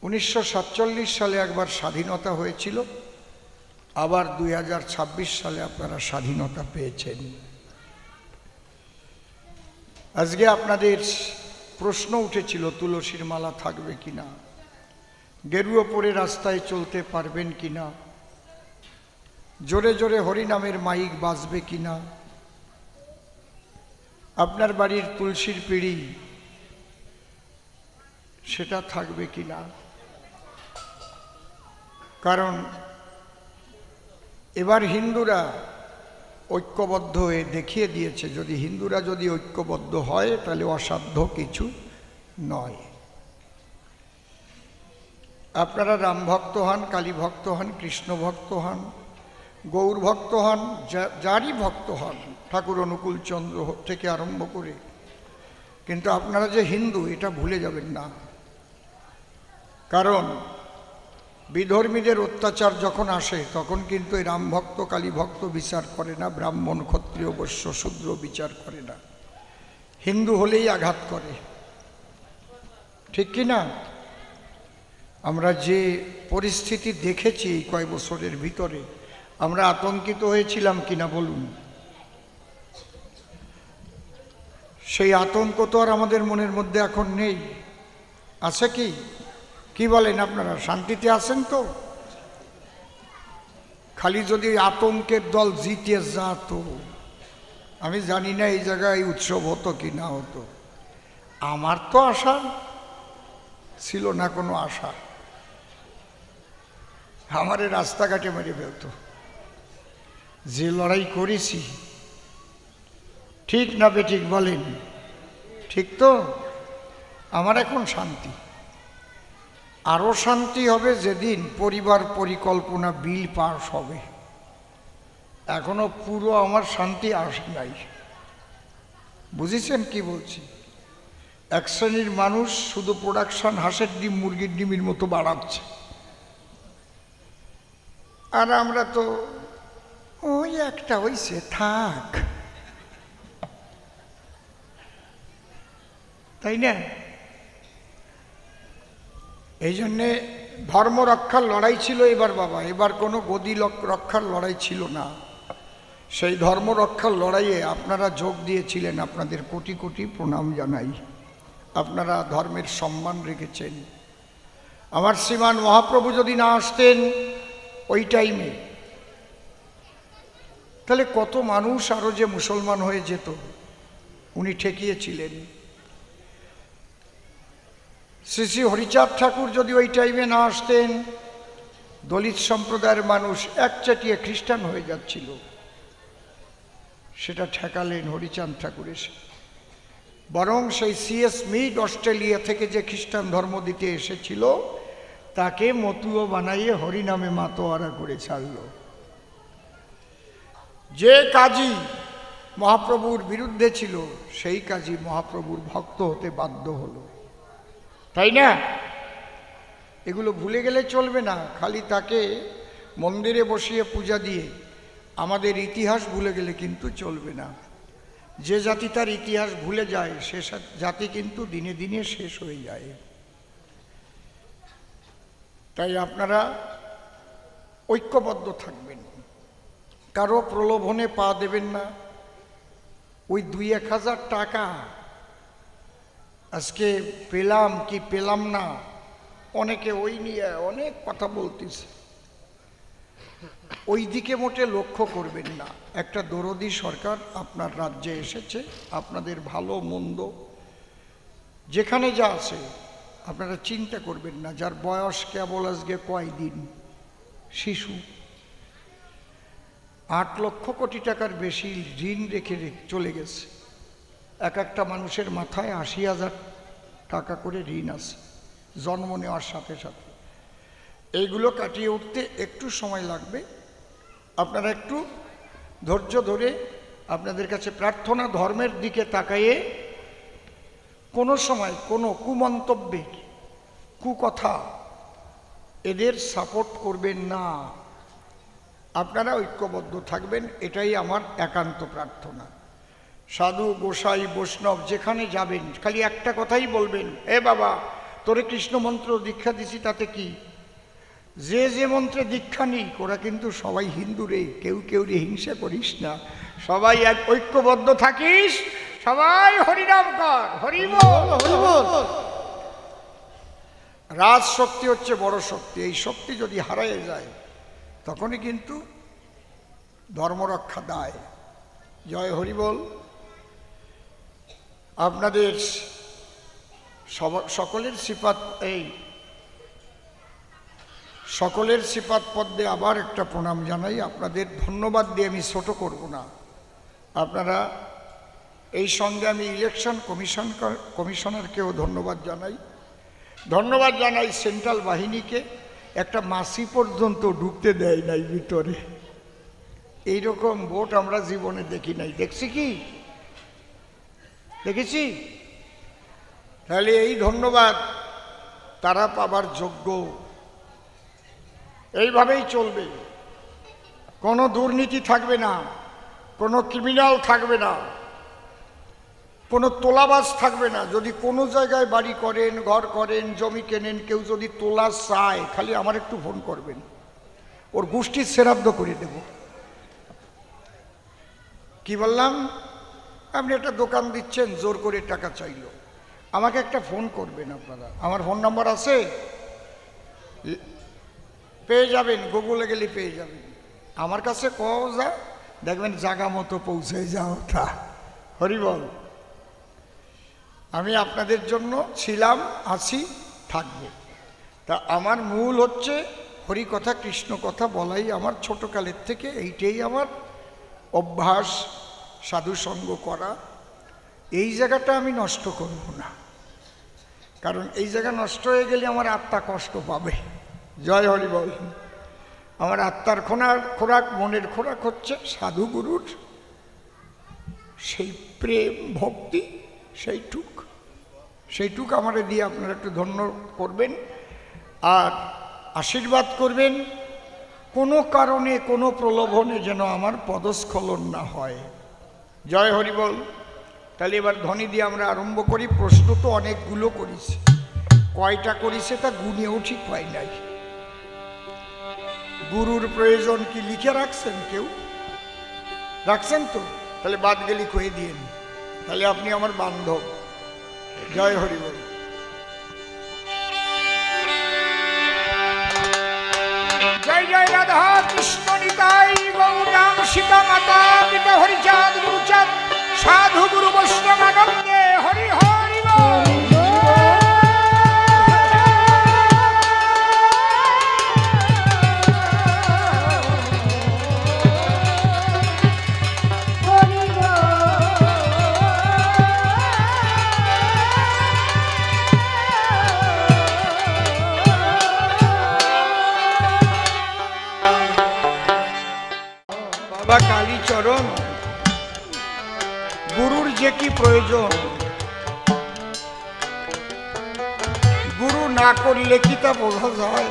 1947 সালে একবার স্বাধীনতা হয়েছিল, আবার 2026 সালে আপনারা স্বাধীনতা পেয়েছেন। আজকে আপনাদের প্রশ্ন উঠেছিল তুলসীর মালা থাকবে কিনা, গেরুয়া পরে রাস্তায় চলতে পারবেন কিনা, জোরে জোরে হরিনামের মাইক বাজবে কিনা, আপনার বাড়ির তুলসীর পিঁড়ি সেটা থাকবে কিনা। কারণ এবার হিন্দুরা ঐক্যবদ্ধ হয়ে দেখিয়ে দিয়েছে, যদি হিন্দুরা যদি ঐক্যবদ্ধ হয় তাহলে অসাধ্য কিছু নয়। আপনারা রাম ভক্ত হন, কালী ভক্ত হন, কৃষ্ণ ভক্ত হন, গৌর ভক্ত হন, যারই ভক্ত হন, ঠাকুর অনুকূল চন্দ্র থেকে আরম্ভ করে, কিন্তু আপনারা যে হিন্দু এটা ভুলে যাবেন না। কারণ বিধর্মীদের অত্যাচার যখন আসে তখন কিন্তু এই রাম ভক্ত কালী ভক্ত বিচার করে না, ব্রাহ্মণ ক্ষত্রিয় বৈশ্য শূদ্র বিচার করে না, হিন্দু হলেই আঘাত করে, ঠিক কি না? আমরা যে পরিস্থিতি দেখেছি এই কয়েক বছরের ভিতরে, আমরা আতঙ্কিত হয়েছিলাম কিনা বলুন? সেই আতঙ্ক তো আর আমাদের মনের মধ্যে এখন নেই, আছে কি? কি বলেন আপনারা, শান্তিতে আছেন তো? খালি যদি আতঙ্কের দল জিতে যেত, আমি জানি না এই জায়গায় উৎসব হতো কি না হতো। আমার তো আশা ছিল না, কোনো আশা। আমারে রাস্তাঘাটে মেরে ফেলতো। যে লড়াই করেছি, ঠিক না বেঠিক বলেন? ঠিক তো? আমার এখন শান্তি। আরও শান্তি হবে যেদিন পরিবার পরিকল্পনা বিল পাস হবে। এখনো পুরো আমার শান্তি আসে নাই। বুঝেছেন কি বলছি? এক শ্রেণীর মানুষ শুধু প্রোডাকশন হাঁসের ডিম মুরগির ডিমের মতো বাড়াচ্ছে, আর আমরা তো ওই একটা হইছে থাক, তাই না? এই জন্যে ধর্ম রক্ষার লড়াই ছিল এবার বাবা, এবার কোনো গদি রক্ষার লড়াই ছিল না। সেই ধর্ম রক্ষার লড়াইয়ে আপনারা যোগ দিয়েছিলেন, আপনাদের কোটি কোটি প্রণাম জানাই। আপনারা ধর্মের সম্মান রেখেছেন। আমার শ্রীমান মহাপ্রভু যদি না আসতেন ওই টাইমে, তাহলে কত মানুষ আরও যে মুসলমান হয়ে যেত, উনি ঠেকিয়েছিলেন। শ্রী শ্রী হরিচাঁদ ঠাকুর যদি ওই টাইমে না আসতেন, দলিত সম্প্রদায়ের মানুষ একচাটিয়ে খ্রিস্টান হয়ে যাচ্ছিল, সেটা ঠেকালেন হরিচাঁদ ঠাকুর এসে। বরং সেই সিএস মিড অস্ট্রেলিয়া থেকে যে খ্রিস্টান ধর্ম দিতে এসেছিল, তাকে মতুয়া বানাইয়ে হরিনামে মাতোয়ারা করে ছাড়ল। যে কাজী মহাপ্রভুর বিরুদ্ধে ছিল, সেই কাজী মহাপ্রভুর ভক্ত হতে বাধ্য হলো, তাই না? এগুলো ভুলে গেলে চলবে না। খালি তাকে মন্দিরে বসিয়ে পূজা দিয়ে আমাদের ইতিহাস ভুলে গেলে কিন্তু চলবে না। যে জাতি তার ইতিহাস ভুলে যায়, সে জাতি কিন্তু দিনে দিনে শেষ হয়ে যায়। তাই আপনারা ঐক্যবদ্ধ থাকবেন, কারো প্রলোভনে পা দেবেন না। ওই 2-1 হাজার টাকা আজকে পেলাম কি পেলাম না, অনেকে ওই নিয়ে অনেক কথা বলতেছে, ওই দিকে মোটে লক্ষ্য করবেন না। একটা দরদি সরকার আপনার রাজ্যে এসেছে, আপনাদের ভালো মন্দ যেখানে যা আছে আপনারা চিন্তা করবেন না। যার বয়স কেবল আজকে কয়দিন, শিশু, 8 লক্ষ কোটি টাকার বেশি ঋণ রেখে চলে গেছে। এক একটা মানুষের মাথায় 80,000 টাকা করে ঋণ আছে জন্ম নেওয়ার সাথে সাথে। এইগুলো কাটিয়ে উঠতে একটু সময় লাগবে। আপনারা একটু ধৈর্য ধরে আপনাদের কাছে প্রার্থনা, ধর্মের দিকে তাকাইয়ে কোনো সময় কোনো কুমন্তব্যে, কুকথা এদের সাপোর্ট করবেন না। আপনারা ঐক্যবদ্ধ থাকবেন, এটাই আমার একান্ত প্রার্থনা। সাধু গোসাই বৈষ্ণব যেখানে যাবেন খালি একটা কথাই বলবেন, এ বাবা তোরে কৃষ্ণ মন্ত্র দীক্ষা দিছি তাতে কি? যে যে মন্ত্রে দীক্ষা নিক ওরা কিন্তু সবাই হিন্দু রে, কেউ কেউ রে হিংসা করিস না, সবাই এক ঐক্যবদ্ধ থাকিস, সবাই হরিনাম কর, হরি বল হরি বল। রাজ শক্তি হচ্ছে বড় শক্তি, এই শক্তি যদি হারায় যায় তখনই কিন্তু ধর্মরক্ষা দায়। জয় হরি বল। আপনাদের সকলের সিফাত, এই সকলের সিফাত পদ্মে আবার একটা প্রণাম জানাই। আপনাদের ধন্যবাদ দিয়ে আমি ছোট করব না। আপনারা এই সঙ্গে আমি ইলেকশন কমিশনারকেও ধন্যবাদ জানাই, ধন্যবাদ জানাই সেন্ট্রাল বাহিনীকে। একটা মাসি পর্যন্ত ঢুকতে দেয় নাই ভিতরে, এইরকম ভোট আমরা জীবনে দেখি নাই। দেখছি কি? দেখেছি? তাহলে এই ধন্যবাদ তারা পাবার যোগ্য। এইভাবেই চলবে, কোনো দুর্নীতি থাকবে না, কোনো ক্রিমিনাল থাকবে না, কোনো তোলাবাজ থাকবে না। যদি কোনো জায়গায় বাড়ি করেন, ঘর করেন, জমি কেনেন, কেউ যদি তোলা চায় খালি আমার একটু ফোন করবেন, ওর গোষ্ঠীর শ্রাদ্ধ করে দেব। কি বললাম? আপনি একটা দোকান দিচ্ছেন, জোর করে টাকা চাইলো, আমাকে একটা ফোন করবেন। আপনারা আমার ফোন নাম্বার আছে, পেয়ে যাবেন, গুগলে গেলে পেয়ে যাবেন। আমার কাছে কও যা, দেখবেন জায়গা মতো পৌঁছে যাও। তা হরিবল। আমি আপনাদের জন্য ছিলাম, আছি, থাকব। তা আমার মূল হচ্ছে হরি কথা, কৃষ্ণ কথা বলাই আমার ছোটকালের থেকে, এইটাই আমার অভ্যাস, সাধুসঙ্গ করা। এই জায়গাটা আমি নষ্ট করব না, কারণ এই জায়গা নষ্ট হয়ে গেলে আমার আত্মা কষ্ট পাবে। জয় হরি বল। আমার আত্মার খোরাক, মনের খোরাক হচ্ছে সাধুগুরুর সেই প্রেম ভক্তি, সেইটুক আমারে দিয়ে আপনারা একটু ধন্য করবেন আর আশীর্বাদ করবেন। কোনো কারণে, কোনো প্রলোভনে যেন আমার পদস্খলন না হয়। জয় হরি বল। তাহলে এবার ধ্বনি দিয়ে আমরা আরম্ভ করি। প্রশ্ন তো অনেকগুলো করেছি, কয়টা করেছে তা গুণেও ঠিক হয় নাই। গুরুর প্রয়োজন কি লিখে রাখছেন? কেউ রাখছেন তো? তাহলে বাদ গেলি কয়ে দিন, তাহলে আপনি আমার বান্ধব। জয় হরি বল। জয় জয় রাধা কৃষ্ণ নিতাই গৌরাম সীতা মাতা পিতা হরিচাঁদ গুরুচাঁদ সাধু গুরু বৈষ্ণবানন্দে হরি হরি বল। বাবা কালীচরণ, গুরুর যে কি প্রয়োজন, গুরু না করলে কি তা বোঝা যায়?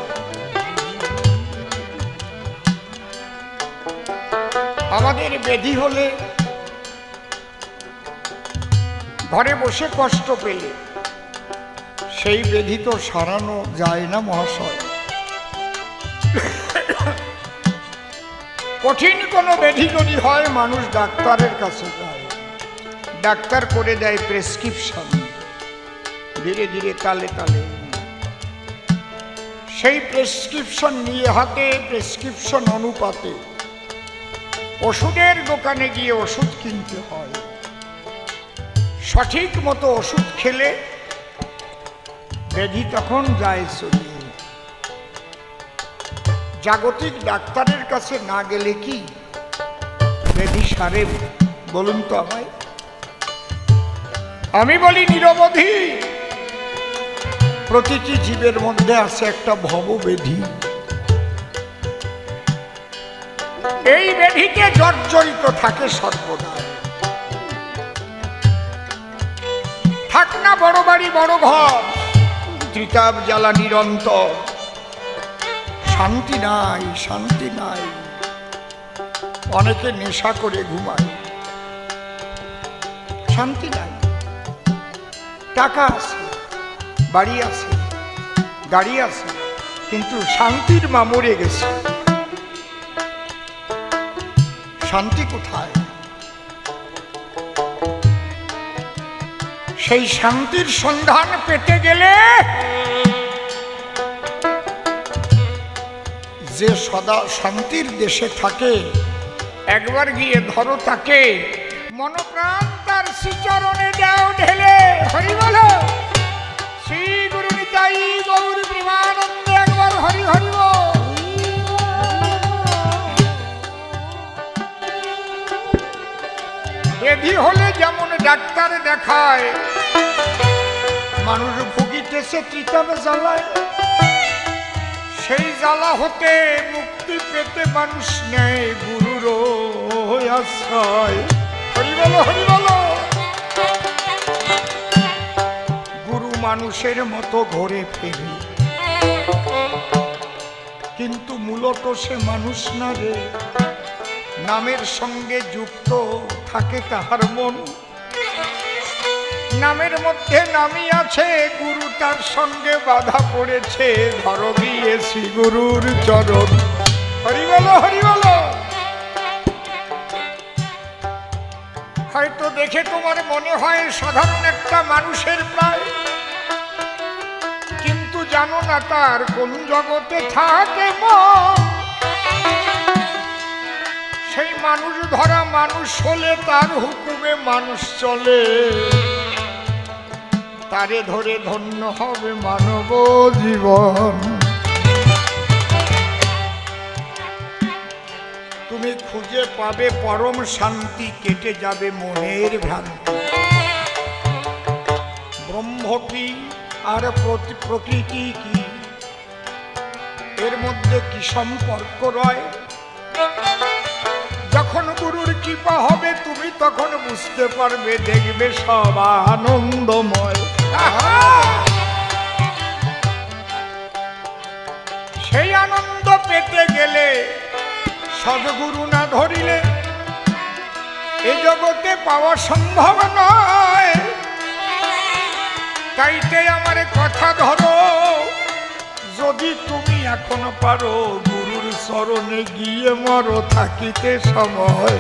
আমাদের ব্যাধি হলে, ঘরে বসে কষ্ট পেলে, সেই ব্যাধি তো সারানো যায় না মহাশয়। কঠিন কোনো ব্যাধি যদি হয়, মানুষ ডাক্তারের কাছে যায়, ডাক্তার করে দেয় প্রেসক্রিপশন, ধীরে ধীরে তালে তালে সেই প্রেসক্রিপশন নিয়ে হাতে, প্রেসক্রিপশন অনুপাতে ওষুধের দোকানে গিয়ে ওষুধ কিনতে হয়। সঠিক মতো ওষুধ খেলে ব্যাধি তখন যায় চলে। জাগতিক ডাক্তারের কাছে না গেলে কি ব্যাধি সারে? বলুন তো আমায়। আমি বলি নিরবধি প্রতিটি জীবের মধ্যে আছে একটা ভবব্যাধি। এই ব্যাধিতে জর্জরিত থাকে সর্বদা। থাক না বড় বাড়ি বড় ঘর, ত্রিতাপ জ্বালা নিরন্তর, শান্তি নাই, শান্তি নাই। অনেকে নেশা করে ঘুমায়, শান্তি নাই। টাকা আছে, বাড়ি আছে, গাড়ি আছে, কিন্তু শান্তির মা মরে গেছে। শান্তি কোথায়? সেই শান্তির সন্ধান পেতে গেলে যে সদা শান্তির দেশে থাকে, একবার গিয়ে ধরো তাকে, মনপ্রাণ তার শ্রীচরণে দাও ঢেলে। হরি বলো শ্রী গুরু নিতাই গৌর প্রেমানন্দে, একবার হরি হরি বল। ব্যাধি হলে যেমন ডাক্তার দেখায়, মানুষ ভুগিতেছে ত্রিতাপ জ্বালায়, সেই জ্বালা হতে মুক্তি পেতে মানুষ নেয় গুরুর আশ্রয়। হরি বলো হরি বলো। গুরু মানুষের মতো ঘরে ফেরে, কিন্তু মূলত সে মানুষ না রে। নামের সঙ্গে যুক্ত থাকে তাহার মন, নামের মধ্যে নামি আছে, গুরু তার সঙ্গে বাধা পড়েছে, ধর গিয়েছি গুরুর চরণ। হরি বলো হরি বলো। হয়তো দেখে তোমার মনে হয় সাধারণ একটা মানুষের প্রায়, কিন্তু জানো না তার কোন জগতে থাকে মন। সেই মানুষ ধরা মানুষ হলে তার হুকুমে মানুষ চলে, তারে ধরে ধন্য হবে মানব জীবন। তুমি খুঁজে পাবে পরম শান্তি, কেটে যাবে মনের ভ্রান্তি। ব্রহ্ম কি আর প্রকৃতি কি, এর মধ্যে কি সম্পর্ক রয়? যখন গুরুর কৃপা হবে তুমি তখন বুঝতে পারবে, দেখবে সব আনন্দময়। সেই আনন্দ পেতে গেলে সদ্গুরু না ধরিলে এই জগতে পাওয়া সম্ভব নয়। তাইতে আমার কথা ধরো, যদি তুমি এখন পারো গুরুর চরণে গিয়ে মরো থাকিতে সময়।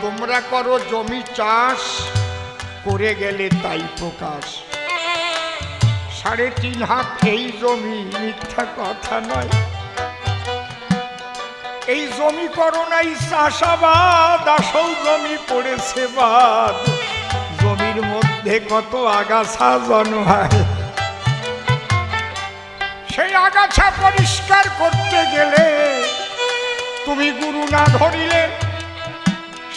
তোমরা করো জমি চাষ, করে গেলে তাই প্রকাশ। 3.5 হাত এই জমি, মিথ্যা কথা নয়। এই জমি করো নাই চাষাবাদ, আসল জমি পড়েছে বাদ। জমির মধ্যে কত আগাছা জন্মায়, সেই আগাছা পরিষ্কার করতে গেলে তুমি গুরু না ধরিলে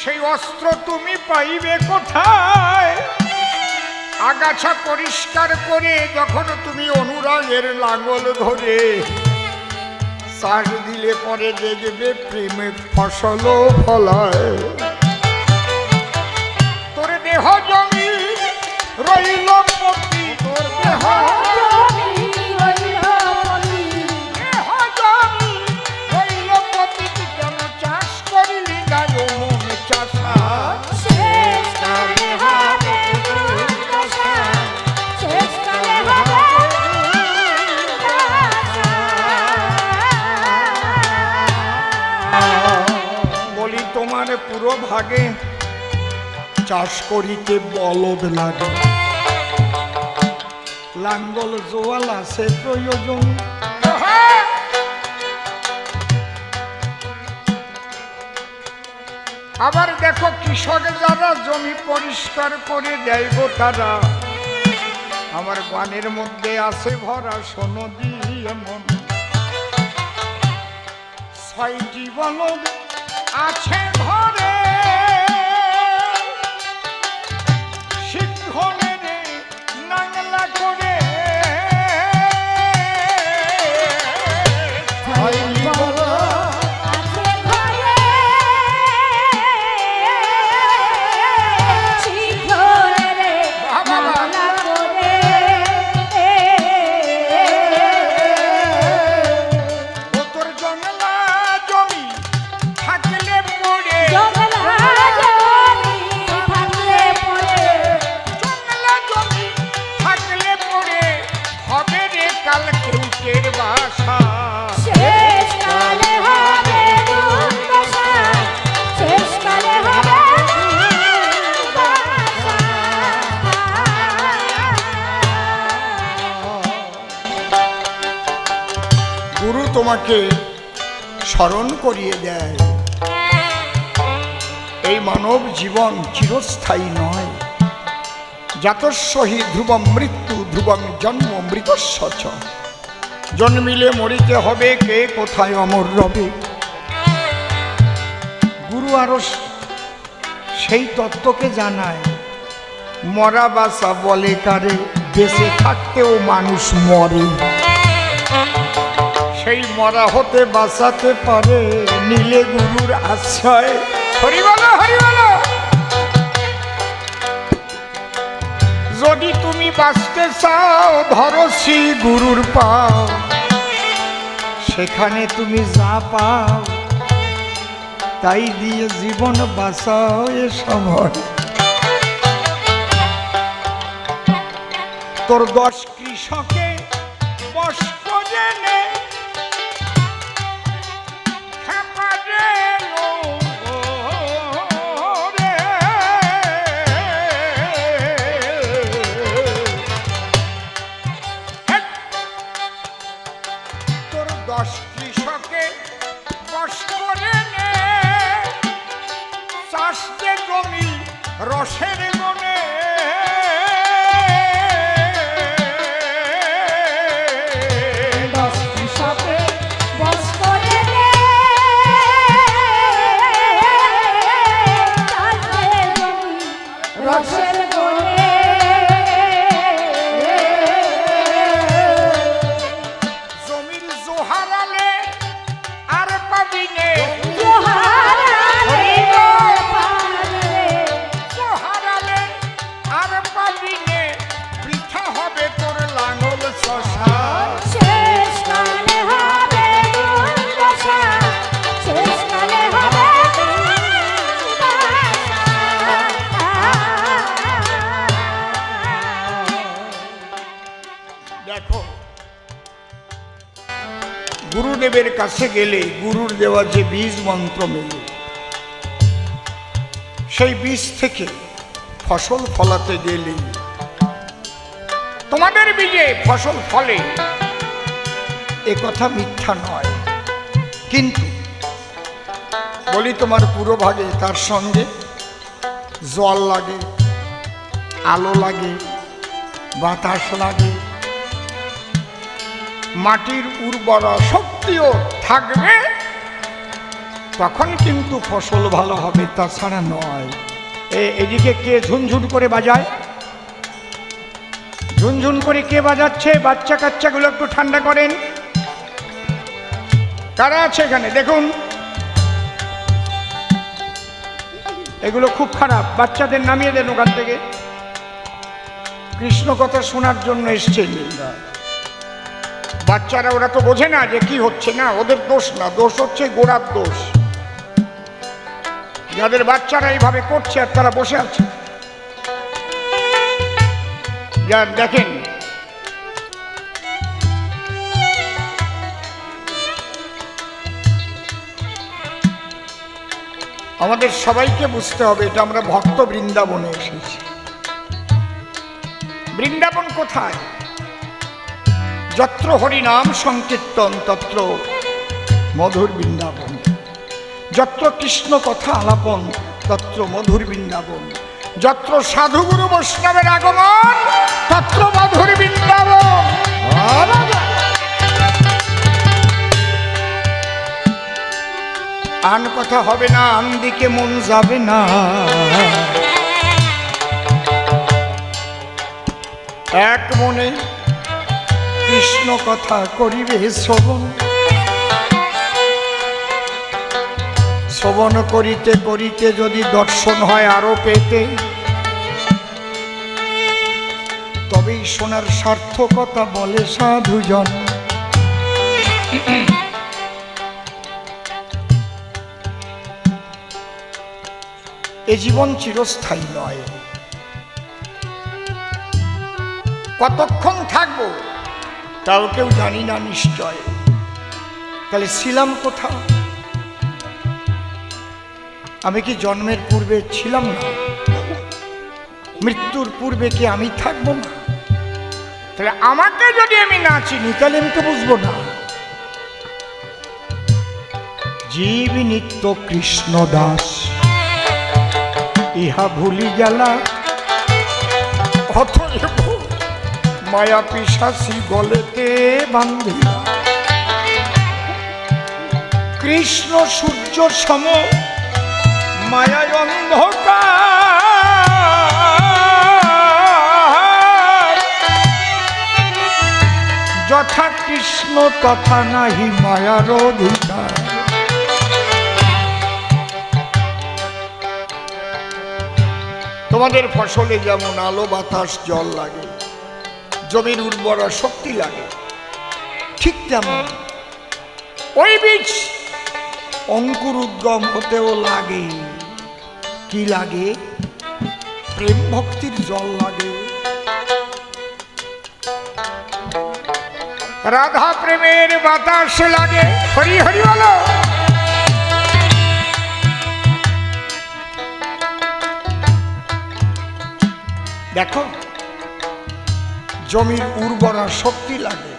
সেই অস্ত্র তুমি পাইবে কোথায়? আগাছা পরিষ্কার করে যখন তুমি অনুরাগের লাঙল ধরে চাষ দিলে পরে দেখবে প্রেমে ফসল ফলায়। তোর দেহ জমি রইল পতি, তোর দেহ পুরো ভাগে চাষ করিতে বলদ লাগে, লাঙ্গল জোয়াল আছে প্রয়োজন। আবার দেখো কৃষক যারা জমি পরিষ্কার করে দেয় গো তারা, আমার গানের মধ্যে আছে ভরা শোনো দিয়ে মন। 6টি বলদ আছে ঘরে, সিংহনের নাংলা করে। বাসা, শেষকালে হবে দুর্দশা, শেষকালে হবে দুর্দশা। গুরু তোমাকে স্মরণ করিয়ে দেয় এই মানব জীবন চিরস্থায়ী নয়। জাতস্যহি ধ্রুবম মৃত্যু, ধ্রুবম জন্ম মৃতস্য চ। জন্মিলে মরিতে হবে, কে কোথায় অমর রবে। গুরু আরো সেই তত্ত্বকে জানায়, মরা বাসা বলে কারে, বেঁচে থাকতেও মানুষ মরে। সেই মরা হতে বাঁচাতে পারে নীলে গুরুর আশ্রয়। হরি বলো, হরি বলো। যদি তুমি বাঁচতে চাও, ধরো শ্রী গুরুর পাও, সেখানে তুমি যা পাও তাই দিয়ে জীবন বাঁচাও এ সময়। তোর 10 কৃষকে বশ করে নে, কৃষকে বশ করে নে, চাষতে জমি রসের মনে। কৃষকে বশ করে নে, চাষতে জমি রসের মনে। দেখো, গুরুদেবের কাছে গেলে গুরুর দেওয়া যে বীজ মন্ত্র মেলে, সেই বীজ থেকে ফসল ফলাতে গেলে তোমাদের বীজে ফসল ফলে, এ কথা মিথ্যা নয়। কিন্তু বলি, তোমার পুরো ভাগে তার সঙ্গে জল লাগে, আলো লাগে, বাতাস লাগে, মাটির উর্বরা শক্তিও থাকবে, তখন কিন্তু ফসল ভালো হবে, তাছাড়া নয়। এদিকে কে ঝুনঝুন করে বাজায়? ঝুনঝুন করে কে বাজাচ্ছে? বাচ্চা কাচ্চাগুলো একটু ঠান্ডা করেন। কারা আছে এখানে দেখুন? এগুলো খুব খারাপ, বাচ্চাদের নামিয়ে দেন ওখান থেকে। কৃষ্ণ কথা শোনার জন্য এসছে বাচ্চারা, ওরা তো বোঝে না যে কি হচ্ছে। না, ওদের দোষ না, দোষ হচ্ছে গোড়ার দোষ। যাদের বাচ্চারা এইভাবে করছে আর তারা বসে আছে, যা দেখেন। আমাদের সবাইকে বুঝতে হবে, এটা আমরা ভক্ত বৃন্দাবনে এসেছি। বৃন্দাবন কোথায়? যত্র হরিনাম সংকীর্তন তত্র মধুর বৃন্দাবন, যত্র কৃষ্ণ কথা আলাপন তত্র মধুর বৃন্দাবন, যত্র সাধুগুরু বৈষ্ণবের আগমন তত্র মধুর বৃন্দাবন। আন কথা হবে না, আন দিকে মন যাবে না। এক মনে কৃষ্ণ কথা করিবে শ্রবণ, শ্রবণ করিতে করিতে যদি দর্শন হয় আরো পেতে, তবেই শোনার সার্থকতা বলে সাধুজন। এ জীবন চিরস্থায়ী নয়। কতক্ষণ থাকবো তাও কেউ জানি না নিশ্চয়। তাহলে ছিলাম কোথাও? আমি কি জন্মের পূর্বে ছিলাম না? মৃত্যুর পূর্বে কি আমি থাকবো না? তাহলে আমাকে যদি আমি না চিনি তাহলে আমি তো বুঝবো না। জীব নিত্য কৃষ্ণ দাস, ইহা ভুলি গেলা, অতএব মায়া পিশাচি গলেতে বান্ধিলা। কৃষ্ণ সূর্য সম মায়ায় অন্ধকার, যথা কৃষ্ণ তথা নাহি মায়ার অধিকার। তোমাদের ফসলে যেমন আলো বাতাস জল লাগে, জমির উর্বরা শক্তি লাগে, ঠিক তেমন ওই বীজ অঙ্কুর উদ্গম হতেও লাগে। কি লাগে? প্রেম ভক্তির জল লাগে। রাধা প্রেমের বাতাস লাগে। হরি হরি বলো। দেখো, জমির উর্বরা শক্তি লাগে।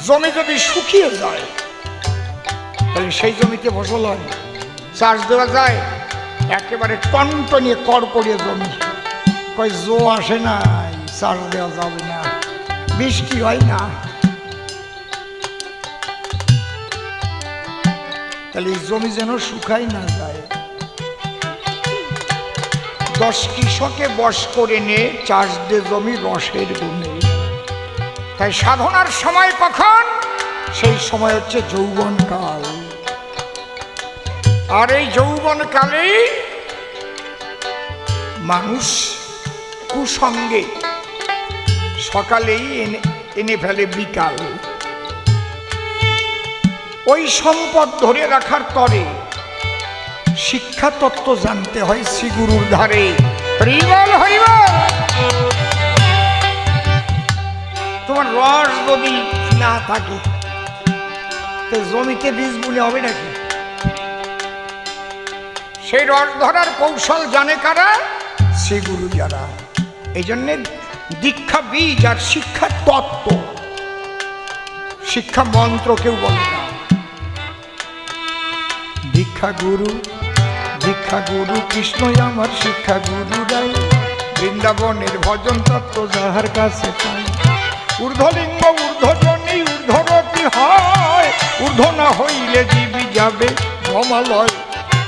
জমি যদি শুকিয়ে যায় তাহলে সেই জমিতে ফসল হয়? চাষ দেওয়া যায়? একেবারে টনটনিয়ে কড়কড়িয়ে জমি, কয় জো আসে না, চাষ দেওয়া যাবে না, বৃষ্টি হয় না। তাহলে এই জমি যেন শুকাই না যায়। 10 কৃষকে বশ করে নে, চাষ দে জমি রসের গুণে। তাই সাধনার সময় কখন? সেই সময় হচ্ছে যৌবনকাল। আর এই যৌবনকালেই মানুষ কুসঙ্গে সকালেই এনে ফেলে বিকাল। ওই সম্পদ ধরে রাখার তরে শিক্ষা তত্ত্ব জানতে হয় শ্রীগুরুর ধারে। হরিবল হরিবল। তোমার রস যদি না থাকে তো জমিতে বীজ বুনে হবে নাকি? সেই রস ধরার কৌশল জানে কারা? শ্রীগুরু যারা। এই জন্যে দীক্ষা বীজ আর শিক্ষা তত্ত্ব, শিক্ষা মন্ত্র কেউ বলে না। দীক্ষা গুরু, দীক্ষা গুরু কৃষ্ণই আমার শিক্ষা গুরু রাই। বৃন্দাবনের ভজন তত্ত্ব যাহার কাছে পাই। ঊর্ধ্বলিঙ্গ ঊর্ধ্বজনী ঊর্ধ্বরতি হয়, ঊর্ধ্ব না হইলে জীবী যাবে ভ্রমালয়।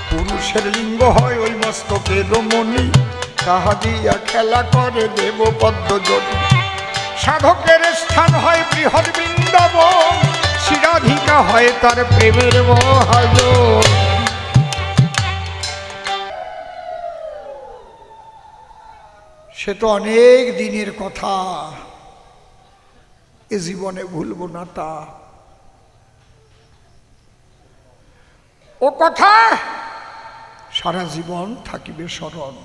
পুরুষের লিঙ্গ হয় ওই মস্তকের মণি, তাহা দিয়া খেলা করে দেব পদ্মজনী। সাধকের স্থান হয় বৃহৎ বৃন্দাবন, শিরাধিকা হয় তার প্রেমের মহাজন। সে তো অনেক দিনের কথা, এ জীবনে ভুলব না তা। ও কথা সারা জীবন থাকিবে স্মরণ।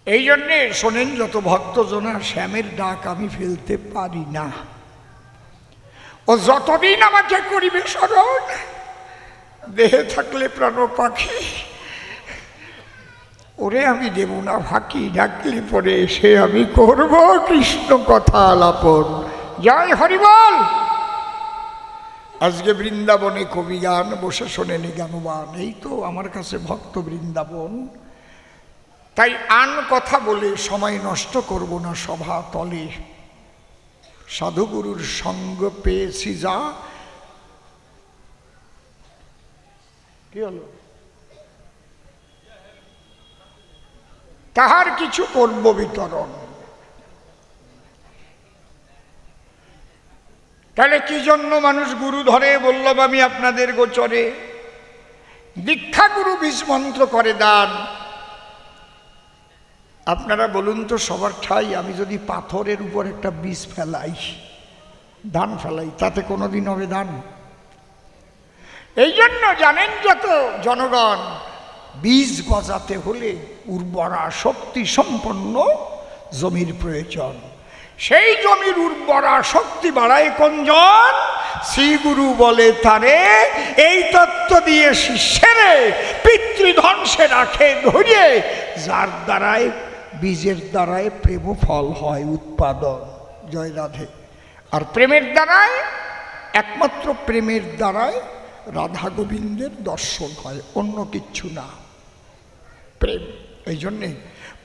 এই জন্যে শোনেন, যত ভক্তজনা, শ্যামের ডাক আমি ফেলতে পারি না। ও যতদিন আমাকে করিবে স্মরণ, দেহে থাকলে প্রাণ পাখি, ওরে আমি দেব না ফাঁকি। ডাকলে পরে এসে আমি করব কৃষ্ণ কথা আলাপন। জয় হরিবল। আজকে বৃন্দাবনে কবি গান, বসে শোনেনি গানবান। এই তো আমার কাছে ভক্ত বৃন্দাবন। তাই আন কথা বলে সময় নষ্ট করব না সভা তলে। সাধুগুরুর সঙ্গ পেয়েছি যা। কি হলো? তাহার কিছু করব বিতরণ। তাহলে কি জন্য মানুষ গুরু ধরে? বললাম আমি আপনাদের গোচরে। দীক্ষা গুরু বীজ মন্ত্র করে দান। আপনারা বলুন তো, সবার ঠাই আমি যদি পাথরের উপর একটা বীজ ফেলাই, ধান ফেলাই, তাতে কোনোদিন হবে ধান? এই জন্য জানেন যত জনগণ, বীজ গজাতে হলে উর্বরা শক্তি সম্পন্ন জমির প্রয়োজন। সেই জমির উর্বরা শক্তি বাড়ায় কোনজন? শ্রীগুরু বলে তারে, এই তত্ত্ব দিয়ে শিষ্যেরে পিতৃধ্বংসে রাখে ধরে, যার দ্বারায় বীজের দ্বারায় প্রেম ফল হয় উৎপাদন। জয় রাধে। আর প্রেমের দ্বারায়, একমাত্র প্রেমের দ্বারায় রাধা গোবিন্দের দর্শন হয়, অন্য কিচ্ছু না, প্রেম। এই জন্যে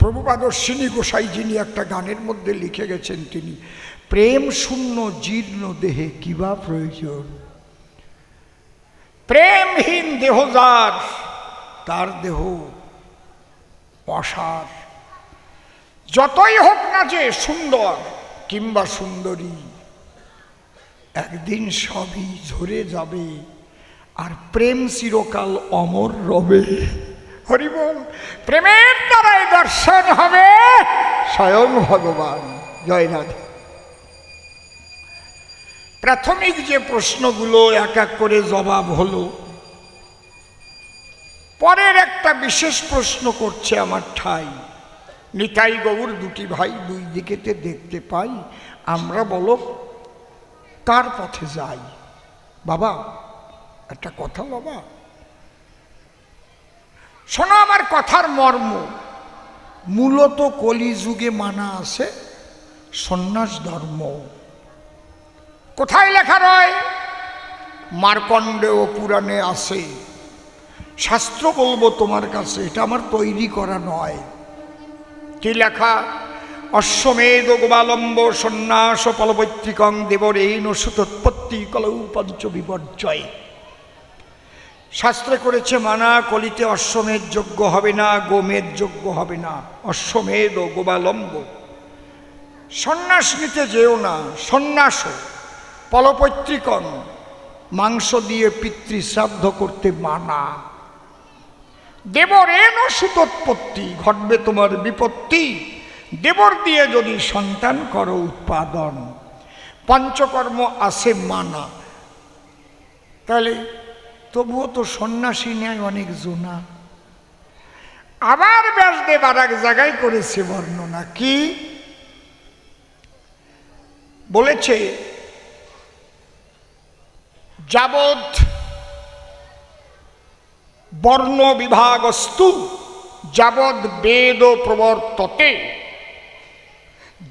প্রভুপাদ অশ্বিনী গোসাই যিনি একটা গানের মধ্যে লিখে গেছেন, তিনি প্রেম শূন্য জীর্ণ দেহে কিবা প্রয়োজন। প্রেমহীন দেহ যার, তার দেহ অসার। যতই হোক না যে সুন্দর কিংবা সুন্দরী, একদিন সবই ঝরে যাবে, আর প্রেম চিরকাল অমর রবে। হরি বল। প্রেমের দ্বারাই দর্শন হবে স্বয়ং ভগবান। জয় রাধে। প্রাথমিক যে প্রশ্নগুলো এক এক করে জবাব হলো, পরের একটা বিশেষ প্রশ্ন করছে আমার ঠাই। নিতাই গৌর দুটি ভাই দুই দিকেতে দেখতে পাই, আমরা বলো কার পথে যাই? বাবা একটা কথা, বাবা শোনো আমার কথার মর্ম। মূলত কলিযুগে মানা আছে সন্ন্যাস ধর্ম। কোথায় লেখা রয়? মার্কণ্ডেয় পুরাণে আছে। শাস্ত্র বলবো তোমার কাছে, এটা আমার তৈরি করা নয়। কি লেখা? অশ্বমেধ গোবালম্ব সন্ন্যাস ফলবৈত্রিকং দেবরেণ সুতোৎপত্তি কলৌ পঞ্চ বিপর্যয়। শাস্ত্রে করেছে মানা, কলিতে অশ্বমেধ যোগ্য হবে না, গোমেধ যোগ্য হবে না। অশ্বমেধ ও গোবালম্ব। সন্ন্যাস নিতে যেও না। সন্ন্যাস ফলপৈত্রিকং, মাংস দিয়ে পিতৃশ্রাদ্ধ করতে মানা। দেবরেণ সুতোৎপত্তি, ঘটবে তোমার বিপত্তি। দেবর দিয়ে যদি সন্তান করো উৎপাদন। পঞ্চকর্ম আছে মানা। তাহলে তবুও তো সন্ন্যাসী নেয় অনেক জোনা। আবার ব্যাসদেব আর এক জায়গায় করেছে বর্ণনা। কি বলেছে? যাবৎ বর্ণ বিভাগস্তু যাবৎ বেদ প্রবর্ততে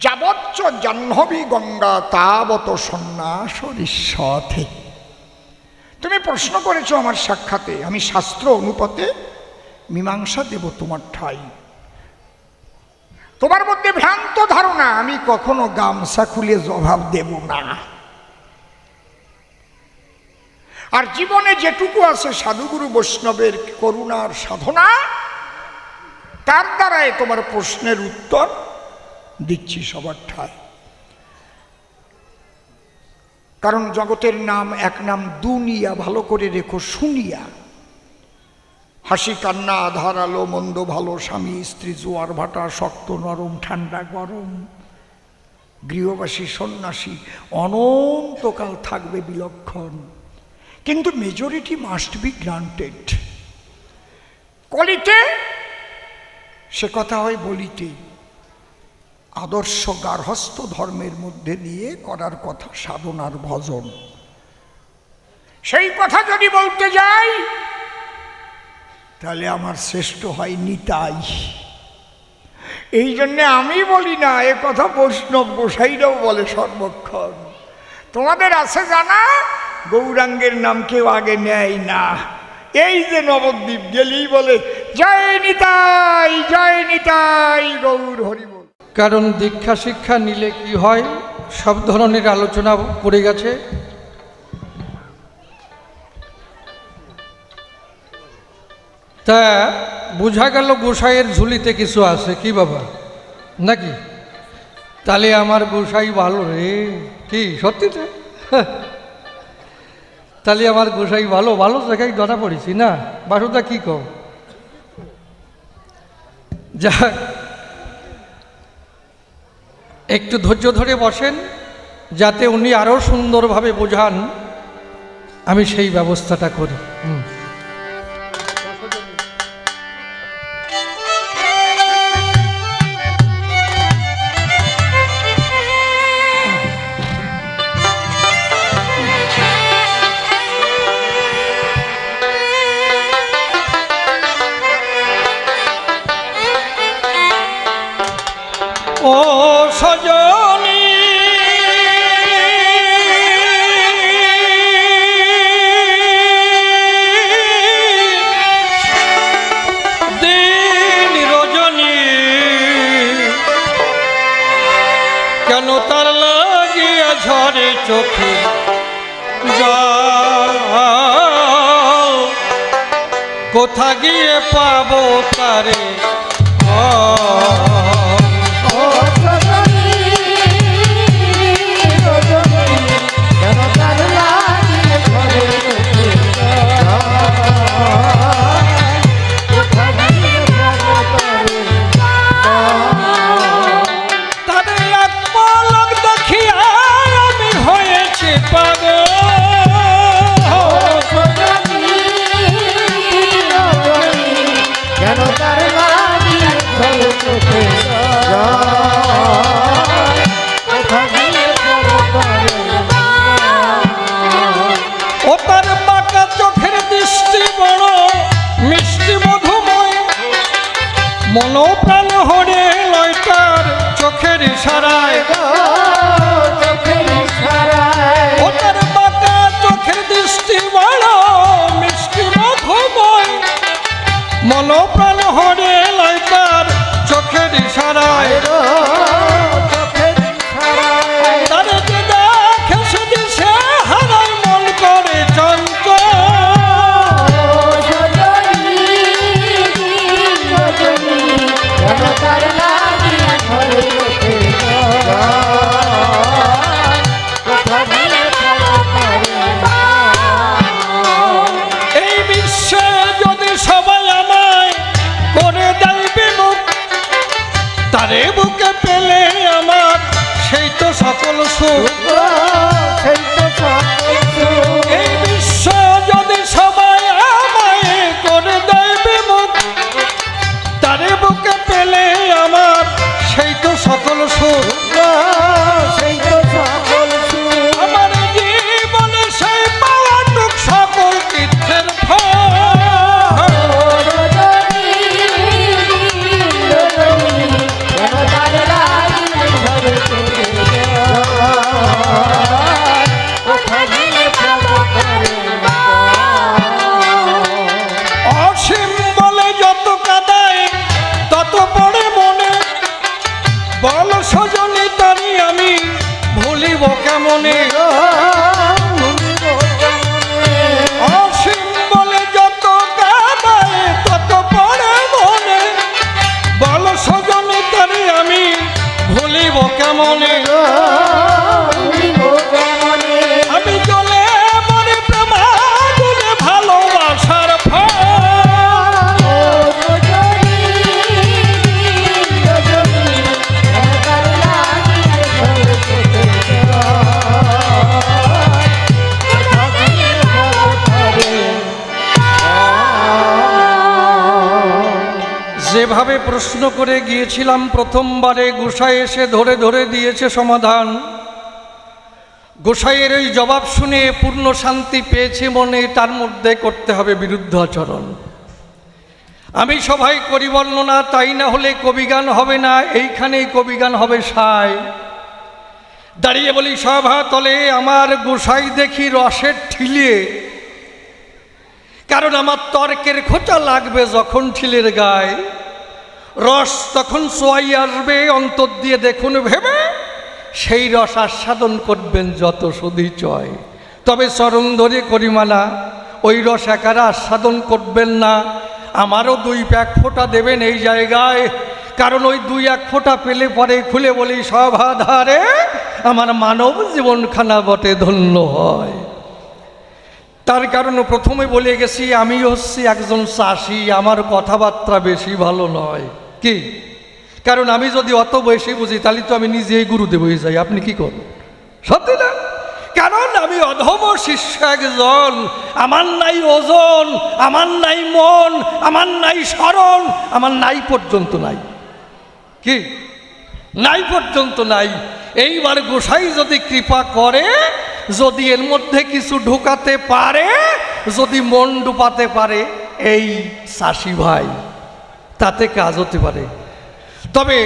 যাবচ্চ জাহ্নবী গঙ্গা তাবত সন্ন্যাসরিষ্যতে। তুমি প্রশ্ন করেছো আমার সাক্ষাতে, আমি শাস্ত্র অনুপাতে মীমাংসা দেব তোমার ঠাই। তোমার মধ্যে ভ্রান্ত ধারণা, আমি কখনো গামছা খুলে জবাব দেব না। আর জীবনে যেটুকু আছে সাধুগুরু বৈষ্ণবের করুণার সাধনা, তার দ্বারাই তোমার প্রশ্নের উত্তর দিচ্ছি সবার ঠাই। কারণ জগতের নাম এক নাম দুনিয়া, ভালো করে রেখো শুনিয়া। হাসি কান্না আধার আলো মন্দ ভালো, স্বামী স্ত্রী জোয়ার ভাটা, শক্ত নরম ঠান্ডা গরম, গৃহবাসী সন্ন্যাসী অনন্তকাল থাকবে বিলক্ষণ। কিন্তু মেজরিটি মাস্ট বি গ্রান্টেড। কলিতে সে কথা হয় বলিতে, আদর্শ গার্হস্থ ধর্মের মধ্যে দিয়ে করার কথা সাধনার ভজন। সেই কথা যদি বলতে যাই তাহলে আমার শ্রেষ্ঠ হয় নিতাই। এই জন্যে আমি বলি না, এ কথা বৈষ্ণব গোসাইরাও বলে সর্বক্ষণ। তোমাদের আছে জানা, গৌরাঙ্গের নাম কেউ আগে নেয় না। এই যে নবদ্বীপ গেলেই বলে জয় নিতাই গৌর হরি বল। কারণ দীক্ষা শিক্ষা নিলে কি হয়, সব ধরনের আলোচনা করে গেছে। তা বোঝা গেল গোসাইয়ের ঝুলিতে কিছু আছে কি বাবা, নাকি? তাহলে আমার গোসাই ভালো রে। কি সত্যি তো? তাহলে আমার গোসাই ভালো, ভালো জায়গায় ধরা পড়েছি না? বাসুদা কি কও? যাক, একটু ধৈর্য ধরে বসেন, যাতে উনি আরও সুন্দরভাবে বোঝান, আমি সেই ব্যবস্থাটা করি। ও সজনী দিন রজনী কেন তার লাগিয়া ঝরে চোখে যাও কোথা গিয়ে পাবো তারে মনোপ্রাণ হরে লয়টার চোখের ইশারায় ও তার বাঁকা চোখের দৃষ্টি বড় মিষ্টি মধুময় মনোপ্রাণ হরে লয়টার চোখের ইশারায় তার যে দেখে শুধু সে হারায় মন করে চঞ্চল এই বিশ্বে যদি সবাই আমায় করে দেয় বিমুখ তারে বুকে পেলে আমার সেই তো সকল সুখ এই বিশ্ব যদি সবাই আমায় করে দেয় বিমুখ তারে বুকে পেলে আমার সেই তো সকল সুখ আমার জীবনে সেই পাওয়াটুক সকল তীর্থের অসীম বলে যত কাদায় তত পড়ে মনে বল সজনী তারি আমি ভুলিব কেমনে অসীম বলে যত কাদায় তত পড়ে মনে বল সজনী তারি আমি ভুলিব কেমনে আমি চলে মনে প্রেমাগুনে ভালোবাসার যেভাবে প্রশ্ন করে গিয়েছিলাম প্রথমবারে গোসাই এসে ধরে ধরে দিয়েছে সমাধান গোসাইয়ের এই জবাব শুনে পূর্ণ শান্তি পেয়েছে মনে তার মধ্যে করতে হবে বিরুদ্ধ আচরণ আমি সভায় করি বর্ণনা তাই না হলে কবিগান হবে না এইখানেই কবিগান হবে সাই দাঁড়িয়ে বলি সভা তলে আমার গোসাই দেখি রসের ঠিলিয়ে কারণ আমার তর্কের খোঁচা লাগবে যখন ঠিলের গায়ে রস তখন সোয়াই আসবে অন্তর দিয়ে দেখুন ভেবে সেই রস আস্বাদন করবেন যত সুধি চয় তবে চরণ ধরে করিমালা ওই রস একারা আস্বাদন করবেন না আমারও 2 ফোঁটা দেবেন এই জায়গায় কারণ ওই 2-1 ফোঁটা পেলে পরে খুলে বলি সভাধারে আমার মানব জীবনখানা বটে ধন্য হয় তার কারণে প্রথমে বলে গেছি আমি হচ্ছি একজন চাষি আমার কথাবার্তা বেশি ভালো নয় কি কারণ আমি যদি অত বেশি বুঝি তাহলে তো আমি নিজেই গুরুদেব হয়ে যাই আপনি কি করুন সত্যি না কারণ আমি অধম শিষ্য একজন আমার নাই ওজন আমার নাই মন আমার নাই স্মরণ আমার নাই পর্যন্ত নাই কি নাই পর্যন্ত নাই এইবার গোসাই যদি কৃপা করে যদি এর মধ্যে কিছু ঢুকাতে পারে যদি মন ডুবাতে পারে এই চাষি ভাই তাতে কাজ হতে পারে তবে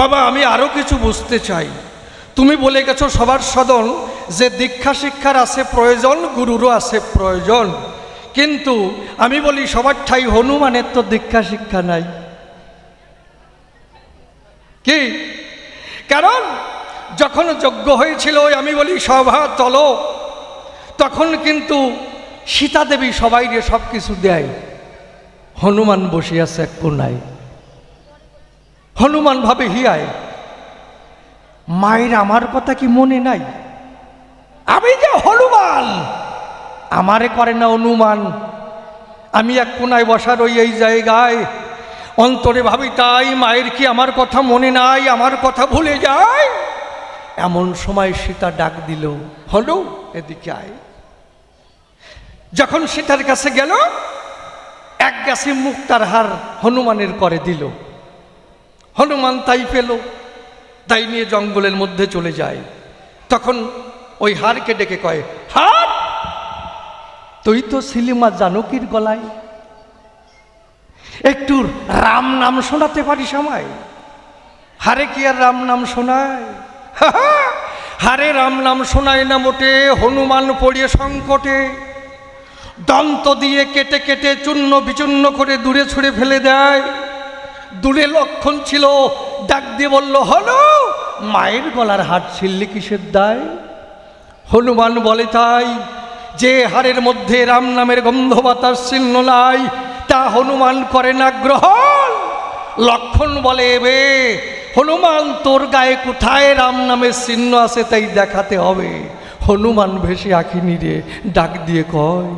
বাবা আমি আরও কিছু বুঝতে চাই। তুমি বলে গেছো সবার সদন যে দীক্ষা শিক্ষার আছে প্রয়োজন, গুরুরও আছে প্রয়োজন, কিন্তু আমি বলি সবার ঠাই হনুমানের তো দীক্ষা শিক্ষা নাই। কি কারণ যখন যজ্ঞ হয়েছিল আমি বলি সভা তল, তখন কিন্তু সীতা দেবী সবাইকে সব কিছু দেয়, হনুমান বসে আছে এক কোনায়। হনুমান ভাবে হিয়ায় মায়ের আমার কথা কি মনে নাই, আমি যে হনুমান আমারে করে না অনুমান, আমি এক কোনায় বসা রই এই জায়গায়, অন্তরে ভাবি তাই মায়ের কি আমার কথা মনে নাই, আমার কথা ভুলে যায়। এমন সময় সীতা ডাক দিল, হলো এদিকে আয়। যখন সীতার কাছে গেল এক গাছে মুক্তার হার হনুমানের করে দিল, হনুমান তাই পেল, তাই নিয়ে জঙ্গলের মধ্যে চলে যায়। তখন ওই হারকে ডেকে কয়, হার তুই তো ছিলি মা জানকীর গলায়, একটু রাম নাম শোনাতে পারিস আমায়? হারে কি আর রাম নাম শোনায়? হারে রাম নাম শোনায় না মোটে, হনুমান পড়িয়ে সংকটে দন্ত দিয়ে কেটে কেটে চূর্ণ বিচূর্ণ করে দূরে ছুঁড়ে ফেলে দেয়। দূরে লক্ষণ ছিল, ডাক দিয়ে বলল, হলো মায়ের গলার হার ছিললি কিসের দায়? হনুমান বলে, তাই যে হারের মধ্যে রাম নামের গন্ধ বাতাস চিহ্ন নাই তা হনুমান করে না গ্রহণ। লক্ষণ বলে, এবে হনুমান তোর গায়ে কোথায় রাম নামের চিহ্ন আছে তাই দেখাতে হবে। হনুমান ভেসে আঁখি নিরে ডাক দিয়ে কয়,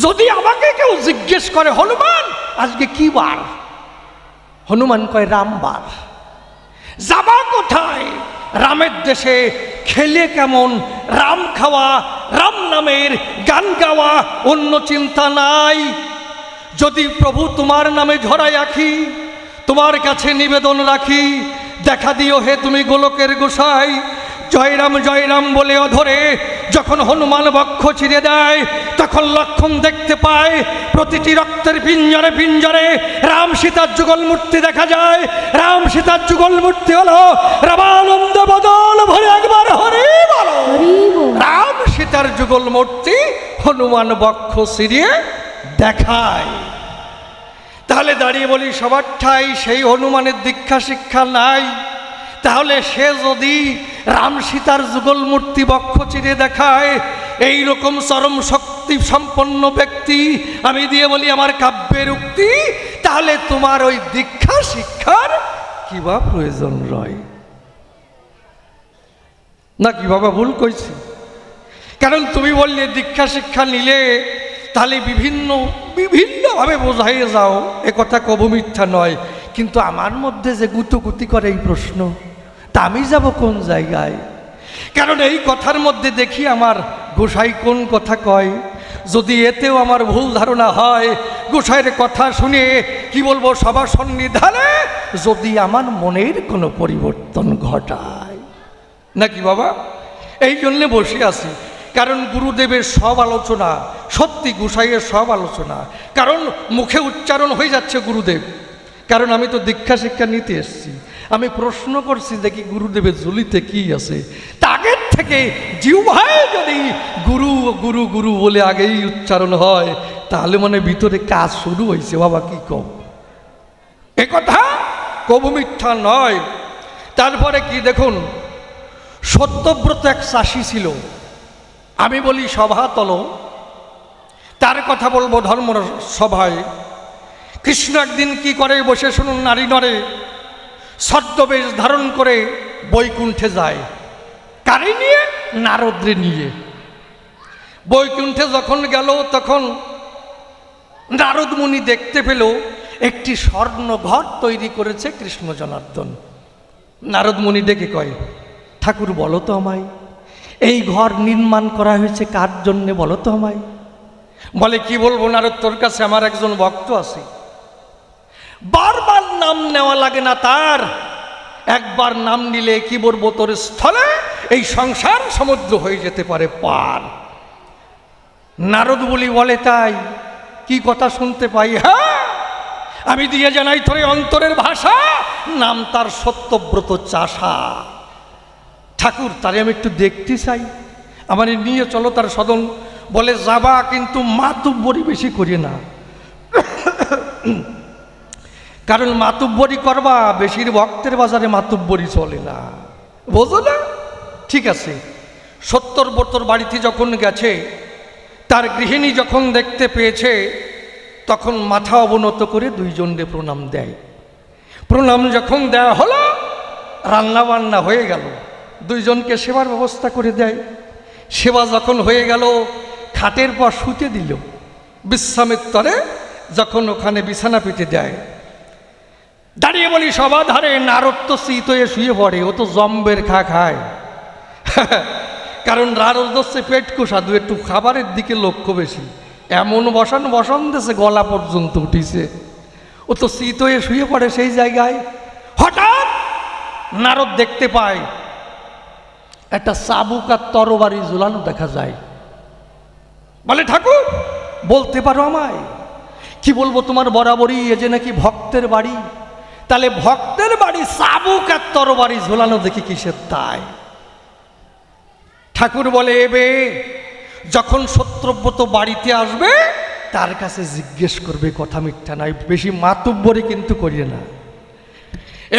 যদি আমাকে কেউ জিজ্ঞেস করে হনুমান আজকে কি বার, হনুমান কয় রামবার। যাবা কোথায়? রামের দেশে। খেলে কেমন? রাম খাওয়া, রাম নামের গান গাওয়া, অন্য চিন্তা নাই। যদি প্রভু তোমার নামে ঝরাই আঁখি, তোমার কাছে নিবেদন রাখি, দেখা দিও হে তুমি গোলকের গোসাই। জয় রাম বলে অধরে যখন হনুমান বক্ষ চিরে দেয়, তখন লক্ষণ দেখতে পায় প্রতিটি রক্তের পিঞ্জরে পিঞ্জরে রাম সীতার যুগল মূর্তি দেখা যায়। রাম সীতার যুগল মূর্তি হলো রামানন্দ বদল ভরে একবার হরি বলো। রাম সীতার যুগল মূর্তি হনুমান বক্ষ চিরিয়ে দেখায়। তাহলে দাঁড়িয়ে বলি সবার ঠাই সেই হনুমানের দীক্ষা শিক্ষা নাই। তাহলে সে যদি রাম সীতার যুগল মূর্তি বক্ষ চিরে দেখায়, এই রকম চরম শক্তি সম্পন্ন ব্যক্তি আমি দিয়ে বলি আমার কাব্যের উক্তি, তাহলে তোমার ওই দীক্ষা শিক্ষার কি বা প্রয়োজন রয়? না কি বাবা ভুল কইছি? কারণ তুমি বললে দীক্ষা শিক্ষা নিলে তাহলে বিভিন্নভাবে বোঝাই যাও, এ কথা কবু মিথ্যা নয়। কিন্তু আমার মধ্যে যে গুতুগুতি করে এই প্রশ্ন, তা আমি যাব কোন জায়গায়? কারণ এই কথার মধ্যে দেখি আমার গোসাই কোন কথা কয়। যদি এতেও আমার ভুল ধারণা হয়, গোসাইয়ের কথা শুনে কি বলবো সভা সন্নিধানে যদি আমার মনের কোনো পরিবর্তন ঘটায়, নাকি বাবা? এই জন্যে বসে আছি। কারণ গুরুদেবের সব আলোচনা সত্যি, গোসাইয়ের সব আলোচনা, কারণ মুখে উচ্চারণ হয়ে যাচ্ছে গুরুদেব। কারণ আমি তো দীক্ষা শিক্ষা নিতে এসেছি, আমি প্রশ্ন করছি দেখি গুরুদেবের ঝুলিতে কি আছে। তাগের থেকে জিহ্বায় যদি গুরু গুরু গুরু বলে আগেই উচ্চারণ হয়, তাহলে মানে ভিতরে কাজ শুরু হয়েছে। বাবা কি কম, এ কথা কবু মিথ্যা নয়। তারপরে কি দেখুন, সত্যব্রত এক চাষি ছিল, আমি বলি সভাতল, তার কথা বলবো ধর্ম সভায়। কৃষ্ণ একদিন কি করে বসে শুনুন, নারী নরে ছদ্মবেশ ধারণ করে বৈকুণ্ঠে যায়। কারে নিয়ে? নারদরে নিয়ে। বৈকুণ্ঠে যখন গেল তখন নারদ মুনি দেখতে পেল একটি স্বর্ণ ঘর তৈরি করেছে কৃষ্ণ জনার্দন। নারদ মুনি ডেকে কয়, ঠাকুর বলো তো আমায়, এই ঘর নির্মাণ করা হয়েছে কার জন্যে বলো তো আমায়? বলে, কি বলবো নারদ, তোর কাছে আমার একজন ভক্ত আছে, বারবার নাম নেওয়া লাগে না তার, একবার নাম নিলে কি বলবো তোর স্থলে এই সংসার সমুদ্র হয়ে যেতে পারে পার। নারদ বলি বলে, তাই কি কথা শুনতে পাই? হ্যাঁ, আমি দিয়ে জানাই তোরে অন্তরের ভাষা, নাম তার সত্যব্রত চাষা। ঠাকুর তারে আমি একটু দেখতে চাই, আমার নিয়ে চলো তার সদন। বলে যাবা, কিন্তু মাতুব্বরি বেশি করি না, কারণ মাতুব্বরি করবা বেশির ভক্তের বাজারে মাতুব্বরি চলে না, বোঝো না? ঠিক আছে। 70 বাড়িতে যখন গেছে, তার গৃহিণী যখন দেখতে পেয়েছে, তখন মাথা অবনত করে দুইজনকে প্রণাম দেয়। প্রণাম যখন দেওয়া হলো, রান্না বান্না হয়ে গেল, দুইজনকে সেবার ব্যবস্থা করে দেয়। সেবা যখন হয়ে গেল, খাটের পর শুতে দিল। বিশ্রামের তরে যখন ওখানে বিছানা পেতে দেয়, দাঁড়িয়ে বলি সবাধারে নারদ তো শীত হয়ে শুয়ে পড়ে, ও তো জম্বের খায়। কারণ নারদ হচ্ছে পেট কুসাদু, একটু খাবারের দিকে লক্ষ্য বেশি। এমন বসন দেশে গলা পর্যন্ত উঠিছে, ও তো শীত হয়ে শুয়ে পড়ে সেই জায়গায়। হঠাৎ নারদ দেখতে পায় একটা চাবুক আর তরবারি ঝুলানো দেখা যায়। বলে ঠাকুর বলতে পারো আমায়? কি বলবো, তোমার বরাবরই এ যে নাকি ভক্তের বাড়ি, তাহলে ভক্তের বাড়ি চাবুক আর তরবারি ঝোলানো দেখি কিসের তাই? ঠাকুর বলে এবে যখন সত্যব্রত বাড়িতে আসবে, তার কাছে জিজ্ঞেস করবে, কথা মিথ্যা নাই, বেশি মাতুব্বরি কিন্তু করিয়ে না।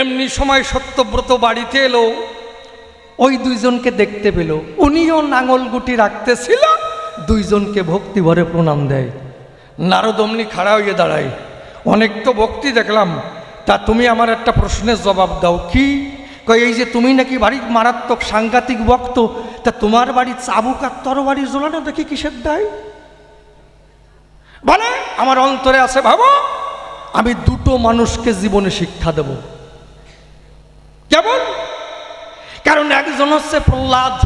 এমনি সময় সত্যব্রত বাড়িতে এলো, ওই দুইজনকে দেখতে পেল, উনিও নাঙল গুটি রাখতেছিল, দুইজনকে ভক্তি ভরে প্রণাম দেয়। নারদ অমনি খাড়া হয়ে দাঁড়ায়, অনেক তো ভক্তি দেখলাম, তা তুমি আমার একটা প্রশ্নের জবাব দাও। কি? কয় এই যে তুমি নাকি বাড়ির মারাত্মক সাংঘাতিক ভক্ত, তা তোমার বাড়ির চাবুক আর তরবারি ঝোলানো দেখি কিসের দায়? বলে আমার অন্তরে আছে, ভাবো আমি দুটো মানুষকে জীবনে শিক্ষা দেব। কেমন? কারণ একজন হচ্ছে প্রহ্লাদ,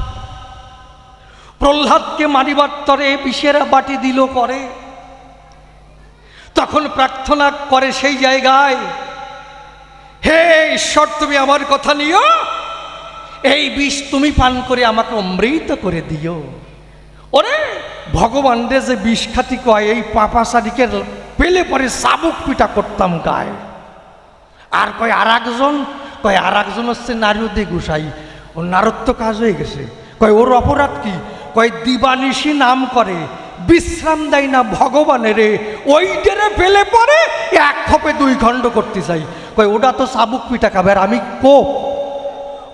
প্রহ্লাদকে মারিবার তরে বিষের বাটি দিল করে, তখন প্রার্থনা করে সেই জায়গায়, হে ঈশ্বর তুমি আমার কথা নিও, এই বিষ তুমি পান করে আমাকে অমৃত করে দিও। ওরে ভগবান রে যে বিষ খাতি কয়, এই পাপাচারীকে পেলে পরে চাবুক পিটা করতাম গায়ে। আর কয় আর একজন হচ্ছে নারদে গোসাই, ও নারদ তো কাজ হয়ে গেছে। কয় ওর অপরাধ কি? কয় দিবানিশি নাম করে, বিশ্রাম দেয় না ভগবানের, ওইটারে পেলে পরে এক খপে 2 খণ্ড করতে চাই। কয় ওটা তো চাবুক পিটা খাবে, আর আমি কোপ।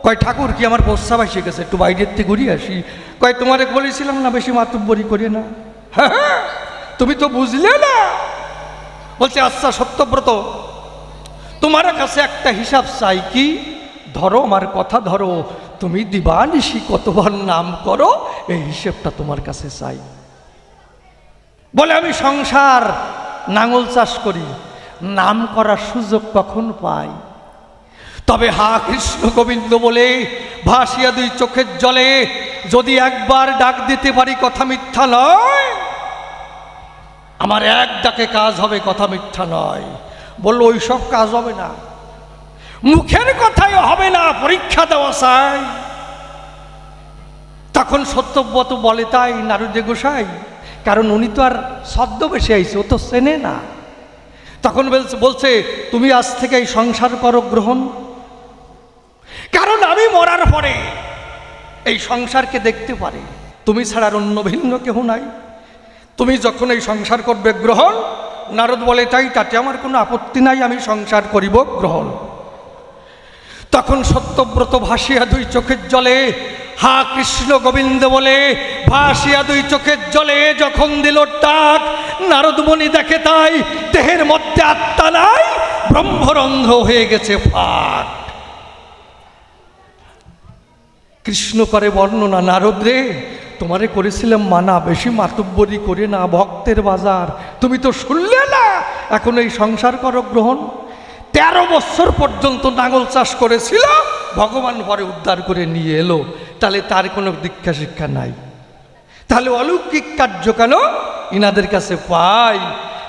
কয় ঠাকুর কি আমার প্রস্রাব এসে গেছে, একটু বাইরের থেকে ঘুরিয়ে আসি। কয় তোমারে বলেছিলাম না বেশি মাতুব্বরি করি না। হ্যাঁ তুমি তো বুঝলে না। বলছে আচ্ছা সত্যব্রত, তোমার কাছে একটা হিসাব চাই। কি? ধরো আমার কথা ধরো, তুমি দিবানিশি কতবার নাম করো, এই হিসেবটা তোমার কাছে চাই। বলে আমি সংসার নাঙল চাষ করি, নাম করার সুযোগ কখন পাই? তবে হা কৃষ্ণ গোবিন্দ বলে ভাসিয়া 2 চোখের জলে যদি একবার ডাক দিতে পারি, কথা মিথ্যা নয়। আমার এক ডাকে কাজ হবে, কথা মিথ্যা নয়। বললো ওই সব কাজ হবে না, মুখের কথাই হবে না, পরীক্ষা দেওয়া চাই। তখন সত্যব্রত বলে তাই নারদে গোসাই, কারণ উনি তো আর ছদ্মবেশে আইছে, ও তো চেনে না। তখন বলছে তুমি আজ থেকে এই সংসার করো গ্রহণ, কারণ আমি মরার পরে এই সংসারকে দেখতে পারে, তুমি ছাড়ার অন্য ভিন্ন কেহ নাই। তুমি যখন এই সংসার করবে গ্রহণ। নারদ বলে তাই, তাতে আমার কোনো আপত্তি নাই, আমি সংসার করিব গ্রহণ। তখন সত্যব্রত ভাসিয়া 2 চোখের জলে হা কৃষ্ণ গোবিন্দ বলে ভাসিয়া 2 চোখের জলে যখন দিল ডাক, নারদমণি দেখে তাই দেহের মধ্যে আত্মা নাই, ব্রহ্মরন্ধ্র হয়ে গেছে ফাট। কৃষ্ণ করে বর্ণনা, নারদ রে তোমারে করেছিলাম মানা, বেশি মাতুব্বরি করে না, ভক্তের বাজার, তুমি তো শুনলে না, এখন এই সংসার করো গ্রহণ। 13 বছর পর্যন্ত নাঙল চাষ করেছিল, ভগবান পরে উদ্ধার করে নিয়ে এলো, তাহলে তার কোনো দীক্ষা শিক্ষা নাই। তাহলে অলৌকিক কার্য কেন ইনাদের কাছে পাই?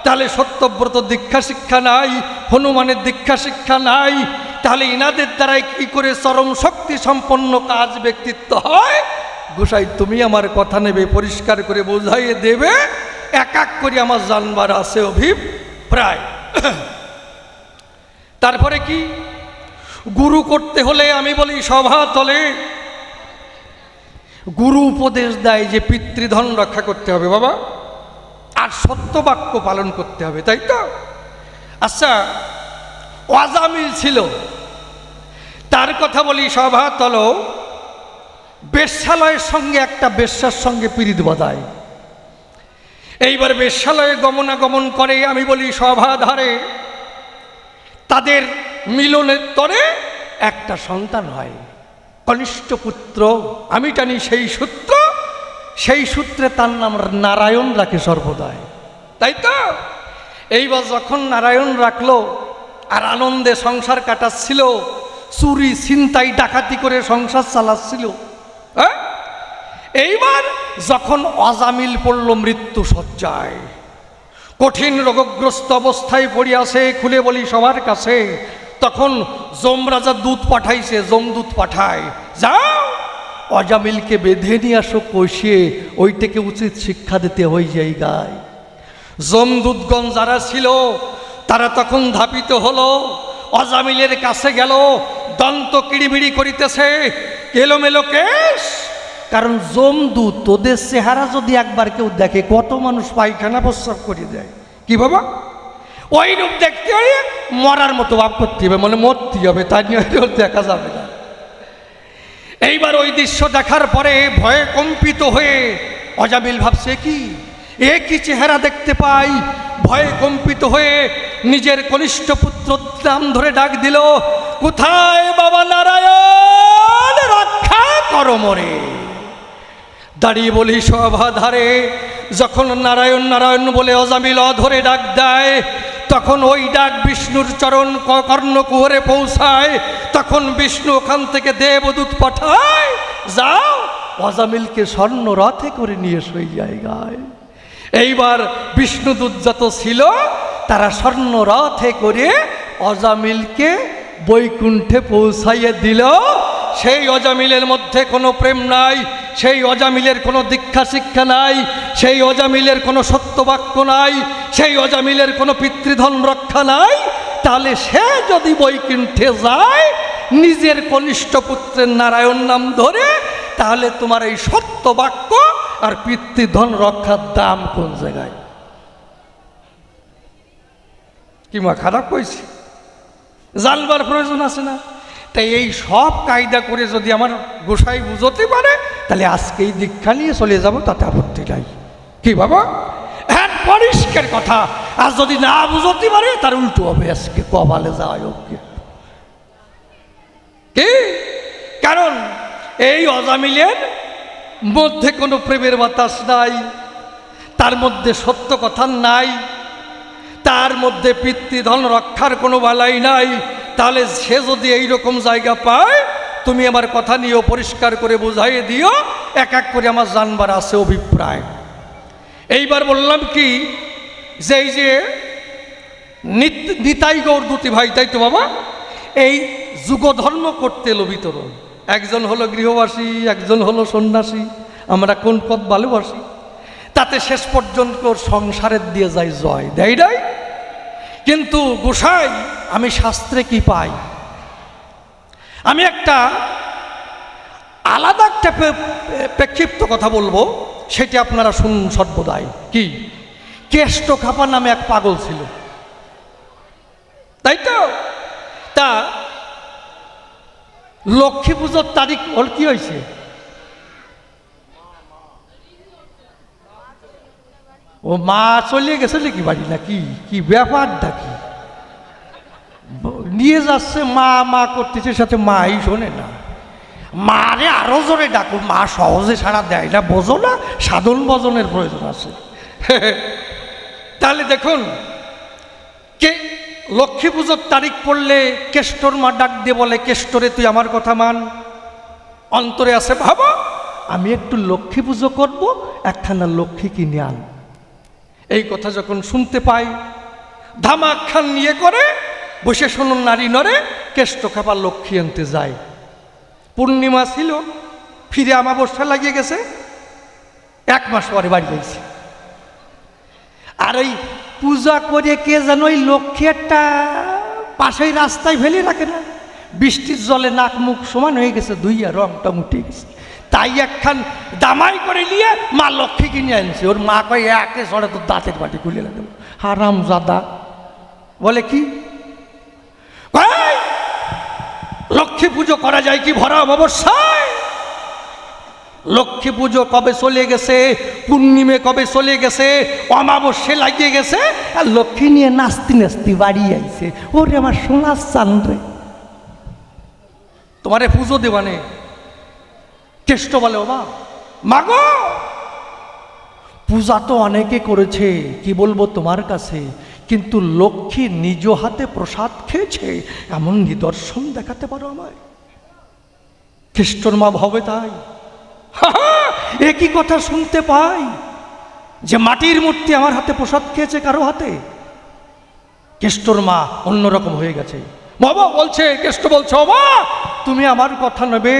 তাহলে সত্যব্রত দীক্ষা শিক্ষা নাই, হনুমানের দীক্ষা শিক্ষা নাই, তাহলে ইনাদের দ্বারাই কি করে চরম শক্তি সম্পন্ন কাজ ব্যক্তিত্ব হয়? গোসাই তুমি আমার কথা নেবে, পরিষ্কার করে বোঝাইয়ে দেবে, এক এক করে আমার জানবার আছে অভিপ্রায়। তারপরে কি, গুরু করতে হলে আমি বলি সভা তলে গুরু উপদেশ দেয় যে পিতৃধন রক্ষা করতে হবে বাবা, আর সত্য বাক্য পালন করতে হবে, তাই তো? আচ্ছা, অজামিল ছিল, তার কথা বলি সভা তল, বেশ্যালয়ের সঙ্গে একটা বেশ্যার সঙ্গে পীড়িত বাঁধায়। এইবার বেশ্যালয়ে গমনাগমন করে আমি বলি সভাধারে, তাদের মিলনের তরে একটা সন্তান হয়, কনিষ্ঠ পুত্র, আমি টানি সেই সূত্র, সেই সূত্রে তার নাম নারায়ণ রাখে সর্বদাই, তাই তো? এইবার যখন নারায়ণ রাখলো আর আনন্দে সংসার কাটাচ্ছিল, চুরি ছিনতাই ডাকাতি করে সংসার চালাচ্ছিল, হ্যাঁ? এইবার যখন অজামিল পড়ল মৃত্যু শয্যায়, কঠিন রোগগ্রস্ত অবস্থায় পড়িয়াছে, খুলে বলি সবার কাছে, তখন যমরাজা দূত পাঠাইছে, যমদূত পাঠায়, যাও অজামিলকে বেঁধে নিয়ে আসো, কষিয়ে ওইটাকে উচিত শিক্ষা দিতে হয়ে যায় গায়। যমদূতগণ যারা ছিল তারা তখন ধাপিত হলো, অজামিলের কাছে গেল, দন্ত কিড়িমিড়ি করিতেছে, এলোমেলো কেশ, কারণ যমদূত তোদের চেহারা যদি একবার কেউ দেখে, কত মানুষ পায়খানা প্রস্রাব করে দেয়, কি বাবা? ওই রূপ দেখতে হলে মরার মতো ভাব করতে হবে, মানে মরতে হবে, তাই নিয়ে দেখা যাবে না। এইবার ওই দৃশ্য দেখার পরে ভয়ে কম্পিত হয়ে অজামিল ভাবছে, কি একই চেহারা দেখতে পাই, ভয়ে কম্পিত হয়ে নিজের কনিষ্ঠ পুত্র নাম ধরে ডাক দিল, কোথায় বাবা নারায়ণ, রক্ষা করো মোরে। দাঁড়িয়ে বলি সভাধারে, যখন নারায়ণ নারায়ণ বলে অজামিল অধরে ডাক দেয়, তখন ওই ডাক বিষ্ণুর চরণ কর্ণকুহরে পৌঁছায়, তখন বিষ্ণু ওখান থেকে দেবদূত পাঠায়, যাও অজামিলকে স্বর্ণ রথে করে নিয়ে সই জায়গায়। এইবার বিষ্ণুদূত যত ছিল তারা স্বর্ণ রথে করে অজামিলকে বৈকুণ্ঠে পৌঁছাইয়ে দিল। সেই অজামিলের মধ্যে কোনো প্রেম নাই, সেই অজামিলের কোনো দীক্ষা শিক্ষা নাই, সেই অজামিলের কোনো সত্যবাক্য নাই, সেই অজামিলের কোনো পিতৃধন রক্ষা নাই। তাহলে সে যদি বৈকুণ্ঠে যায় নিজের কনিষ্ঠ পুত্রের নারায়ণ নাম ধরে, তাহলে তোমার এই সত্যবাক্য আর পিতৃধন রক্ষার দাম কোন জায়গায়? কি মা খারাপ কইছি? জানবার প্রয়োজন আছে না? তাই এই সব কায়দা করে যদি আমার গোসাই বুঝতে পারে, তাহলে আজকেই দীক্ষা নিয়ে চলে যাব, তাতে আপত্তি নাই, কি বাবা? হ্যাঁ, পরিষ্কার কথা। আর যদি না বুঝতে পারে তার উল্টো হবে, আজকে কপালে যায় ওকে, কি? কারণ এই অজামিলের মধ্যে কোনো প্রেমের বাতাস নাই, তার মধ্যে সত্য কথা নাই, তার মধ্যে পিতৃধন রক্ষার কোনো বালাই নাই। তাহলে সে যদি এইরকম জায়গা পায়, তুমি আমার কথা নিয়েও পরিষ্কার করে বুঝাইয়ে দিও, এক এক করে আমার জানবার আছে অভিপ্রায়। এইবার বললাম কি, যে এই যে নিতাই গৌর দুটি ভাই, তাই তো বাবা, এই যুগধর্ম করতে এলো বিতরণ, একজন হলো গৃহবাসী, একজন হলো সন্ন্যাসী, আমরা কোন পথ ভালোবাসি, তাতে শেষ পর্যন্ত সংসারের দিয়ে যায় জয়, দেয় নাই। কিন্তু গোসাই আমি শাস্ত্রে কি পাই, আমি একটা আলাদা একটা প্রেক্ষিপ্ত কথা বলবো, সেটি আপনারা শুনুন সর্বদাই। কি? কেষ্ট খাপা নামে এক পাগল ছিল, তাই তো? তা লক্ষ্মী পুজোর তারিখ ওর কি হয়েছে, ও মা চলে গেছে নাকি বাড়ি, নাকি কি ব্যাপারটা কি? নিয়ে যাচ্ছে মা মা করতেছে, সাথে মাই শোনে না, মারে আরো জোরে ডাকো, মা সহজে সাড়া দেয় না, বোঝো না, সাধন ভজনের প্রয়োজন আছে। তাহলে দেখুন, কে লক্ষ্মী পুজোর তারিখ পড়লে কেষ্টর মা ডাক দিয়ে বলে, কেষ্টরে তুই আমার কথা মান। অন্তরে আছে ভাবা, আমি একটু লক্ষ্মী পুজো করব, একখানা লক্ষ্মী কিনে আন। এই কথা যখন শুনতে পাই, ধামাখান নিয়ে করে বসে শুনুন নারী নরে, কেষ্ট খাপা লক্ষ্মী আনতে যায়। পূর্ণিমা ছিল, ফিরে আমাবস্যা লাগিয়ে গেছে, 1 মাস পরে বাড়ি যাইছে। আর ওই পূজা করে কে যেন ওই লক্ষ্মী একটা পাশেই রাস্তায় ফেলে রাখে না, বৃষ্টির জলে নাক মুখ সমান হয়ে গেছে, ধুইয়া রংটা উঠে গেছে, তাই একখান দামাই করে নিয়ে মা লক্ষ্মী কিনে আনছে। ওর মা কয় একে সরে তো দাঁতের বাটি খুলে লাগলো। হারাম জাদা বলে কি, লক্ষ্মী পুজো করা যায় কি ভরা অমাবস্যায়? লক্ষ্মী পুজো কবে চলে গেছে, পূর্ণিমে কবে চলে গেছে, অমাবস্যে লাগিয়ে গেছে, আর লক্ষ্মী নিয়ে নাচতে নাচতে বাড়ি আইছে। ওরে আমার সোনার চান রে, তোমারে পুজো দেবানে। কেষ্ট বলে, ও মা, মাগো পূজা তো অনেকে করেছে, কি বলবো তোমার কাছে, কিন্তু লক্ষ্মী নিজ হাতে প্রসাদ খেয়েছে এমন নিদর্শন দেখাতে পারো আমায়? কেষ্টর মা ভাবে তাই, একই কথা শুনতে পাই যে মাটির মূর্তি আমার হাতে প্রসাদ খেয়েছে কারো হাতে। কেষ্টর মা অন্যরকম হয়ে গেছে। বাবা বলছে, কেষ্ট বলছে, বাবা তুমি আমার কথা নেবে,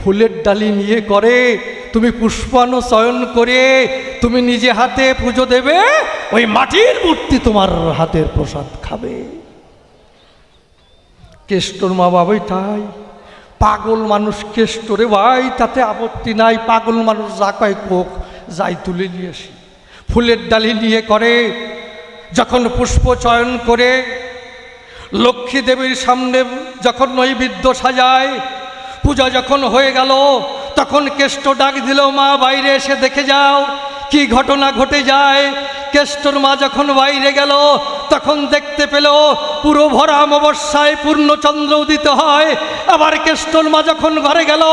ফুলের ডালি নিয়ে করে তুমি পুষ্পাণু চয়ন করে তুমি নিজে হাতে পুজো দেবে, ওই মাটির মূর্তি তোমার হাতের প্রসাদ খাবে। কেষ্টর মা বাবাই তাই, পাগল মানুষ কেষ্টরে ভাই, তাতে আপত্তি নাই, পাগল মানুষ যা কয় কোক, যাই তুলে নিয়ে আসি। ফুলের ডালি নিয়ে করে, যখন পুষ্প চয়ন করে লক্ষ্মী দেবীর সামনে যখন নৈবেদ্য সাজায়, পূজা যখন হয়ে গেল, তখন কেষ্ট ডাক দিল, মা বাইরে এসে দেখে যাও কি ঘটনা ঘটে যায়। কেষ্টর মা যখন বাইরে গেল, তখন দেখতে পেল পুরো ভরা অমাবস্যায় পূর্ণচন্দ্র উদিত হয়। আবার কেষ্টর মা যখন ঘরে গেল,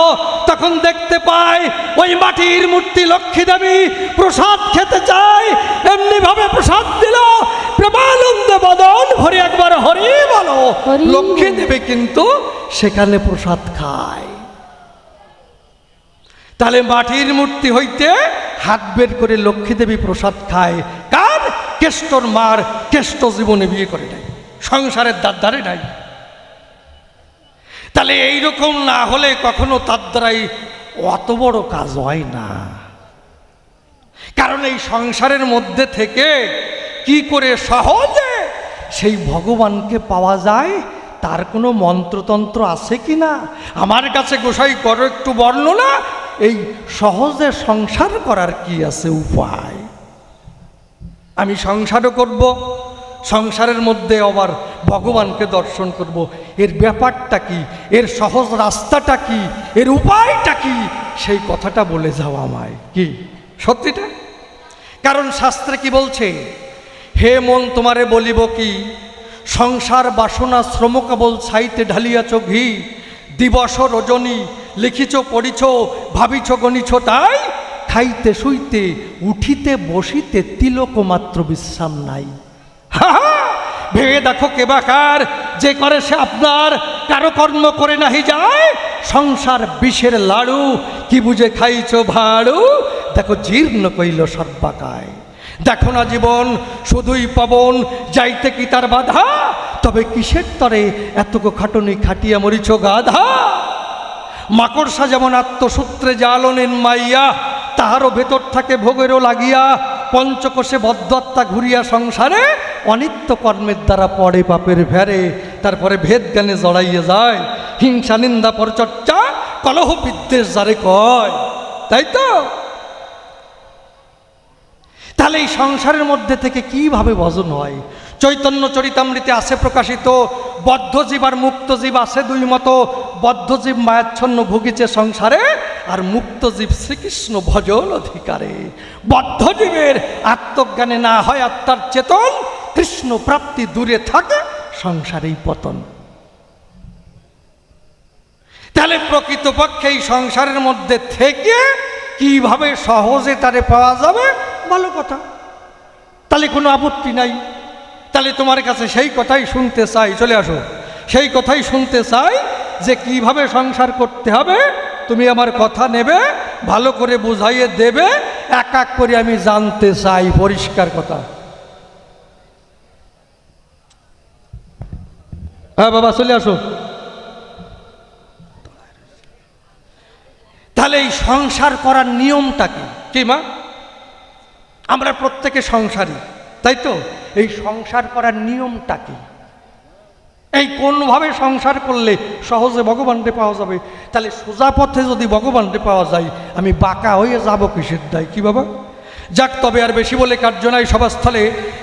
তখন দেখতে পায় ওই মাটির মূর্তি লক্ষ্মী দেবী প্রসাদ খেতে চায়, এমনি ভাবে প্রসাদ দিল, প্রেমানন্দে বদন ভরে একবার হরি বলো। হরি লক্ষ্মী দেবী কিন্তু সেখানে প্রসাদ খায়। তাহলে মাটির মূর্তি হইতে হাত বের করে লক্ষ্মী দেবী প্রসাদ খায় কার? কেষ্টর মার। কেষ্ট জীবনে বিয়ে করে নাই, সংসারের দ্বারে নাই। তাহলে এইরকম না হলে কখনো তার দ্বারাই অত বড় কাজ হয় না। কারণ এই সংসারের মধ্যে থেকে কি করে সহজে সেই ভগবানকে পাওয়া যায়, তার কোনো মন্ত্রতন্ত্র আছে কি না? আমার কাছে গোসাই করো একটু বর্ণনা, এই সহজে সংসার করার কি আছে উপায়? আমি সংসারও করব, সংসারের মধ্যে আবার ভগবানকে দর্শন করব, এর ব্যাপারটা কি, এর সহজ রাস্তাটা কি, এর উপায়টা কি, সেই কথাটা বলে যাও আমায়। কি সত্যিটা? কারণ শাস্ত্রে কি বলছে, হে মন তোমারে বলিব কি, সংসার বাসনা শ্রম কেবল ছাইতে ঢালিয়াছ ঘি, দিবস রজনী লিখিছ পড়িছ ভাবিছ গণিছ, তাই খাইতে শুইতে উঠিতে বসিতে তিলক মাত্র বিশ্রাম নাই। ভেবে দেখো কে বাকার, যে করে সে আপনার, কারো কর্ম করে নাহি যায়। সংসার বিষের লাড়ু, কি বুঝে খাইছ ভাড়ু, দেখো জীর্ণ কইল সর্বাকায়। দেখো না জীবন শুধুই পবন, যাইতে কি তার বাধা, তবে কিসের তরে এতকো খাটনি খাটিয়া মরিছ গাধা। মাকড়সা যেমন আত্মসূত্রে জালনেন মাইয়া, তাহারও ভেতর থাকে ভোগেরও লাগিয়া। পঞ্চকোষে বদ্ধত্তা ঘুরিয়া সংসারে, অনিত্য কর্মের দ্বারা পড়ে পাপের ভেরে। তারপরে ভেদ জ্ঞানে জড়াইয়া যায়, হিংসা নিন্দা পরচর্চা কলহ বিদ্বেষ যারে কয়। তাই তো? তাহলে এই সংসারের মধ্যে থেকে কিভাবে ভজন হয়? চৈতন্য চরিতামৃতে আছে প্রকাশিত, বদ্ধজীব আর মুক্তজীব আছে দুই মতো। বদ্ধজীব মায়াচ্ছন্ন ভুগিছে সংসারে, আর মুক্তজীব শ্রীকৃষ্ণ ভজন অধিকারে। বদ্ধজীবের আত্মজ্ঞানে না হয় আত্মার চেতন, কৃষ্ণ প্রাপ্তি দূরে থাকে, সংসারেই পতন। তাহলে প্রকৃতপক্ষে এই সংসারের মধ্যে থেকে কিভাবে সহজে তারে পাওয়া যাবে, ভালো কথা, তাহলে কোনো আপত্তি নাই। তাহলে তোমার কাছে সেই কথাই শুনতে চাই, চলে আসো, সেই কথাই শুনতে চাই যে কিভাবে সংসার করতে হবে। তুমি আমার কথা নেবে, ভালো করে বুঝাইয়ে দেবে, এক এক করে আমি জানতে চাই, পরিষ্কার কথা। হ্যাঁ বাবা চলে আসো। তাহলে এই সংসার করার নিয়মটা কি মা? আমরা প্রত্যেকে সংসারী, তাই তো? এই সংসার করার নিয়মটা কি? এই কোনভাবে সংসার করলে সহজে ভগবানকে পাওয়া যাবে? তাহলে সোজা পথে যদি ভগবানকে পাওয়া যায়, আমি বাঁকা হয়ে যাব কিসের দায়? কি বাবা? যাক, তবে আর বেশি বলে কার্য নাই। সভাস্থলে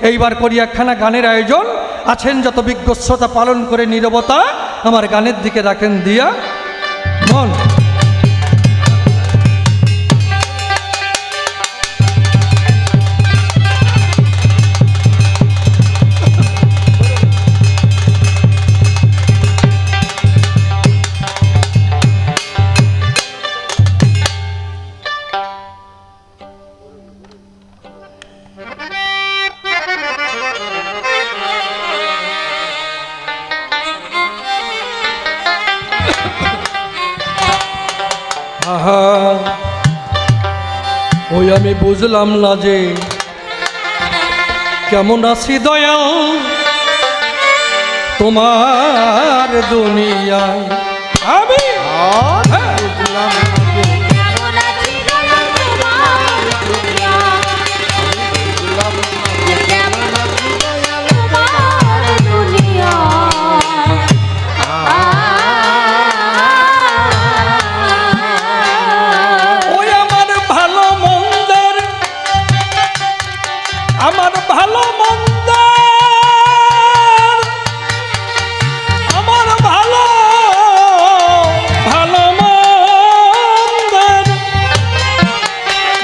এইবার করি একখানা গানের আয়োজন। আছেন যত বিজ্ঞ শ্রোতা, পালন করে নীরবতা আমার গানের দিকে রাখেন দিয়া মন। আহা, ওই আমি বুঝলাম না যে কেমন আছি দয়াল তোমার দুনিয়ায়। আমি কেমন আছি দয়াল তোমার দুনিয়ায়? কেমন আছি দয়াল তোমার দুনিয়ায়? ওই আমার ভালো মন্দের, আমার ভালো মন্দের, আমার ভালো ভালো মন্দের,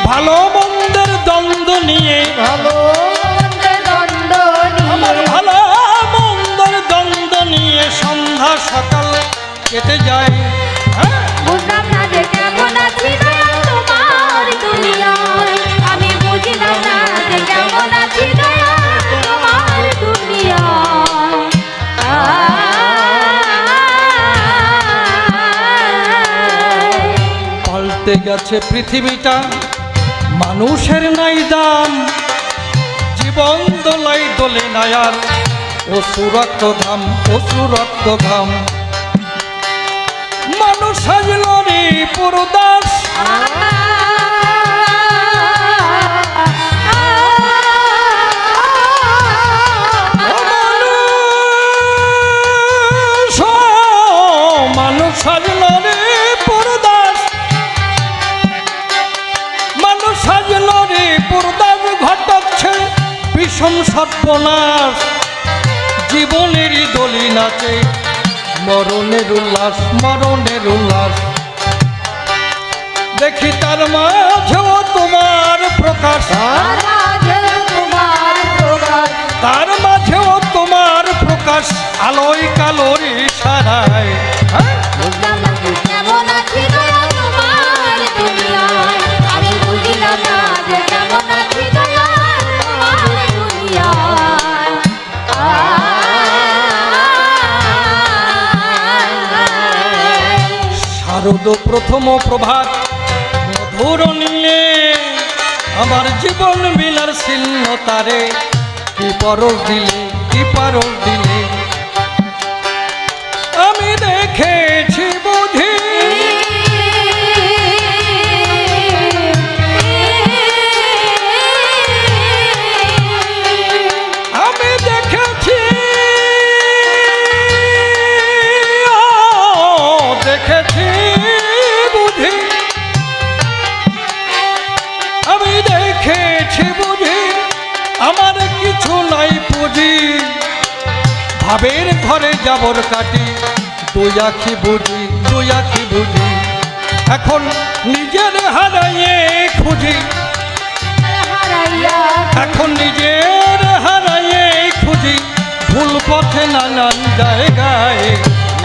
ভালো মন্দের দ্বন্দ্ব নিয়ে, ভালো দ্বন্দ্ব আমার নিয়ে ভালো মন্দের দ্বন্দ্ব নিয়ে সন্ধ্যা সকাল কেটে যায়। হ্যাঁ, বুঝলাম না যে কেমন আছি দয়াল তোমার দুনিয়ায়। আমি বুঝলাম না যে কেমন আছি দয়াল তোমার দুনিয়ায়। পাল্টে গেছে পৃথিবীটা, মানুষের নাই দাম, জীবন দোলাই দোলে নায়ার, অসুরক্ত ঘাম, অসুরক্ত ঘাম। মানুষ সাজল রে পুরদাস, মানুষ সাজল রে পুরদাস, মানুষ সাজল রে পুরদাস, ঘটাচ্ছে বিষম সর্বনাশ। জীবনেরই দলি নাচে, মরণের উল্লাস, মরণের উল্লাস। দেখি তার মাঝেও তোমার প্রকাশ, তার মাঝেও তোমার প্রকাশ, আলোয় কালোর ইশারায়। হ্যাঁ, বুঝলাম না যে কেমন আছি দয়াল তোমার দুনিয়ায়। আমি বুঝলাম না যে কেমন আছি দয়াল তোমার দুনিয়ায়। শারদ প্রথম প্রভাত মধুর নীলে, আমার জীবন বিলার ছিন্ন তারে, কি পরশ দিলে, কি পরশ দিলে। আমি দেখেছি বুঝি, আমি দেখেছি, দেখেছি বুঝি, আমি দেখেছি বুঝি, আমার কিছু নাই পুঁজি, ভাবের ঘরে যাবর কাটি, দুই আখি বুঝি, দুই আখি বুঝি। এখন নিজের হারাইয়ে খুঁজি, এখন নিজের হারাইয়ে খুঁজি, ভুল পথে নানান জায়গায়।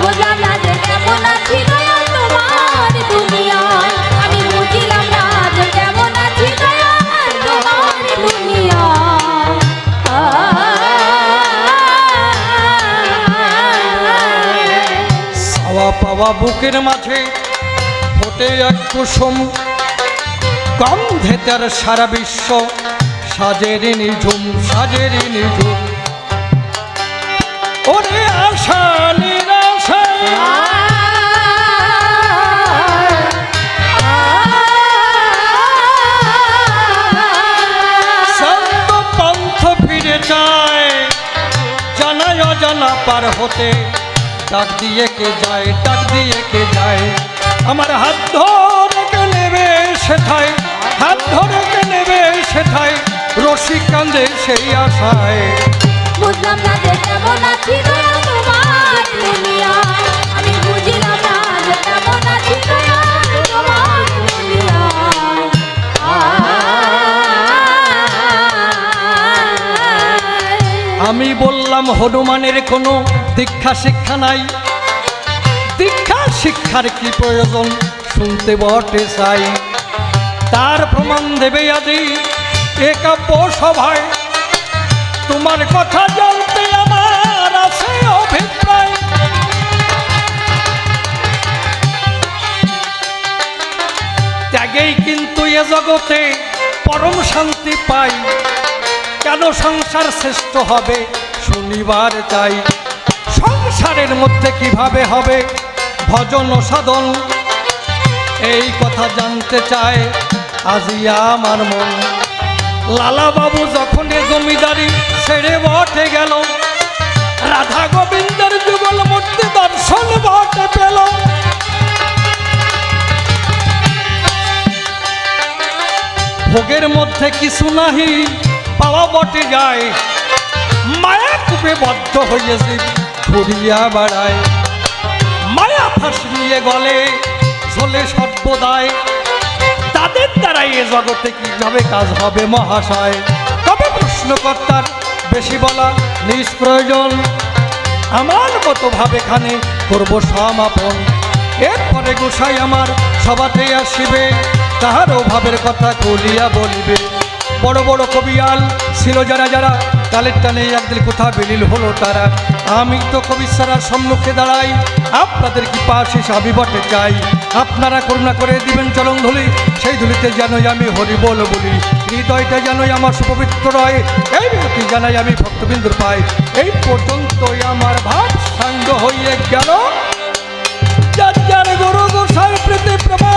বুঝলাম না যে কেমন আছি দয়াল তোমার দুনিয়ায়। আমি বুঝলাম না যে কেমন আছি দয়াল তোমার দুনিয়ায়। চাওয়া পাওয়া বুকের মাঝে ফোটে এক কুসুম, গন্ধে তার সারা বিশ্ব, সাজের নিঝুম, সাজের নিঝুম। ওরে আশা নিরাশা, শান্ত পন্থ ফিরে যায়, জানায় জানা পার হতে ডাক দিয়ে কে যায়, ডাক দিয়ে কে যায়। আমার হাত ধরে কে নেবে সেথায়, হাত ধরে কে নেবে সেথায়, রসিক কান্দে সেই আশায়। বুঝলাম না যে কেমন আছি দয়াল তোমার দুনিয়ায়, আমি বুঝলাম না যে কেমন আছি দয়াল তোমার দুনিয়ায়। আমি বললাম হনুমানের কোনো দীক্ষা শিক্ষা নাই, দীক্ষা শিক্ষার কি প্রয়োজন শুনতে বটে চাই। তার প্রমাণ দেবে আদি এ কাব্য সভায়, তোমার কথা জানতে আমার আছে অভিপ্রায়। ত্যাগেই কিন্তু এ জগতে পরম শান্তি পাই, কেন সংসার শ্রেষ্ঠ হবে শুনিবার চাই। সংসারের মধ্যে কিভাবে হবে ভজন ও সাধন, এই কথা জানতে চায় আজি আমার মন। লালা বাবু যখন এ জমিদারি ছেড়ে বটে গেল, রাধা গোবিন্দের যুগল মূর্তি দর্শন বটে পেল। ভোগের মধ্যে কিছু নাহি পাওয়া বটে যায়, মায়া কূপে বদ্ধ হইয়েছে ঘুরিয়া বেড়ায়। মায়া ফাঁস নিয়ে গলে ঝোলে সর্বদায়, তাদের দ্বারাই এ জগতে কিভাবে কাজ হবে মহাশয়। তবে প্রশ্নকর্তার বেশি বলা নিষ্প্রয়োজন, আমার মতো ভাবে খানে করব সমাপন। এরপরে গোসাই আমার সভাতে আসিবে, তাহার অভাবের কথা খুলিয়া বলিবে। বড় বড় কবিয়াল ছিল যারা যারা, কালের টানে একদিন কোথা বিলীন হলো তারা। আমি তো কবি সারার সম্মুখে দাঁড়াই, আপনাদের কি পাশে আমি বটে চাই। আপনারা করুণা করে দিবেন চরণ ধুলি, সেই ধুলিতে জানোই আমি হরি বল বলি। হৃদয়টা জানোই আমার সুপবিত্র রয়, এই বিনতি জানাই আমি ভক্তবিন্দুর পাই। এই পর্যন্তই আমার ভাব সাঙ্গ হইয়ে গেল, যার যার গুরু গোসাই প্রীতি প্রভা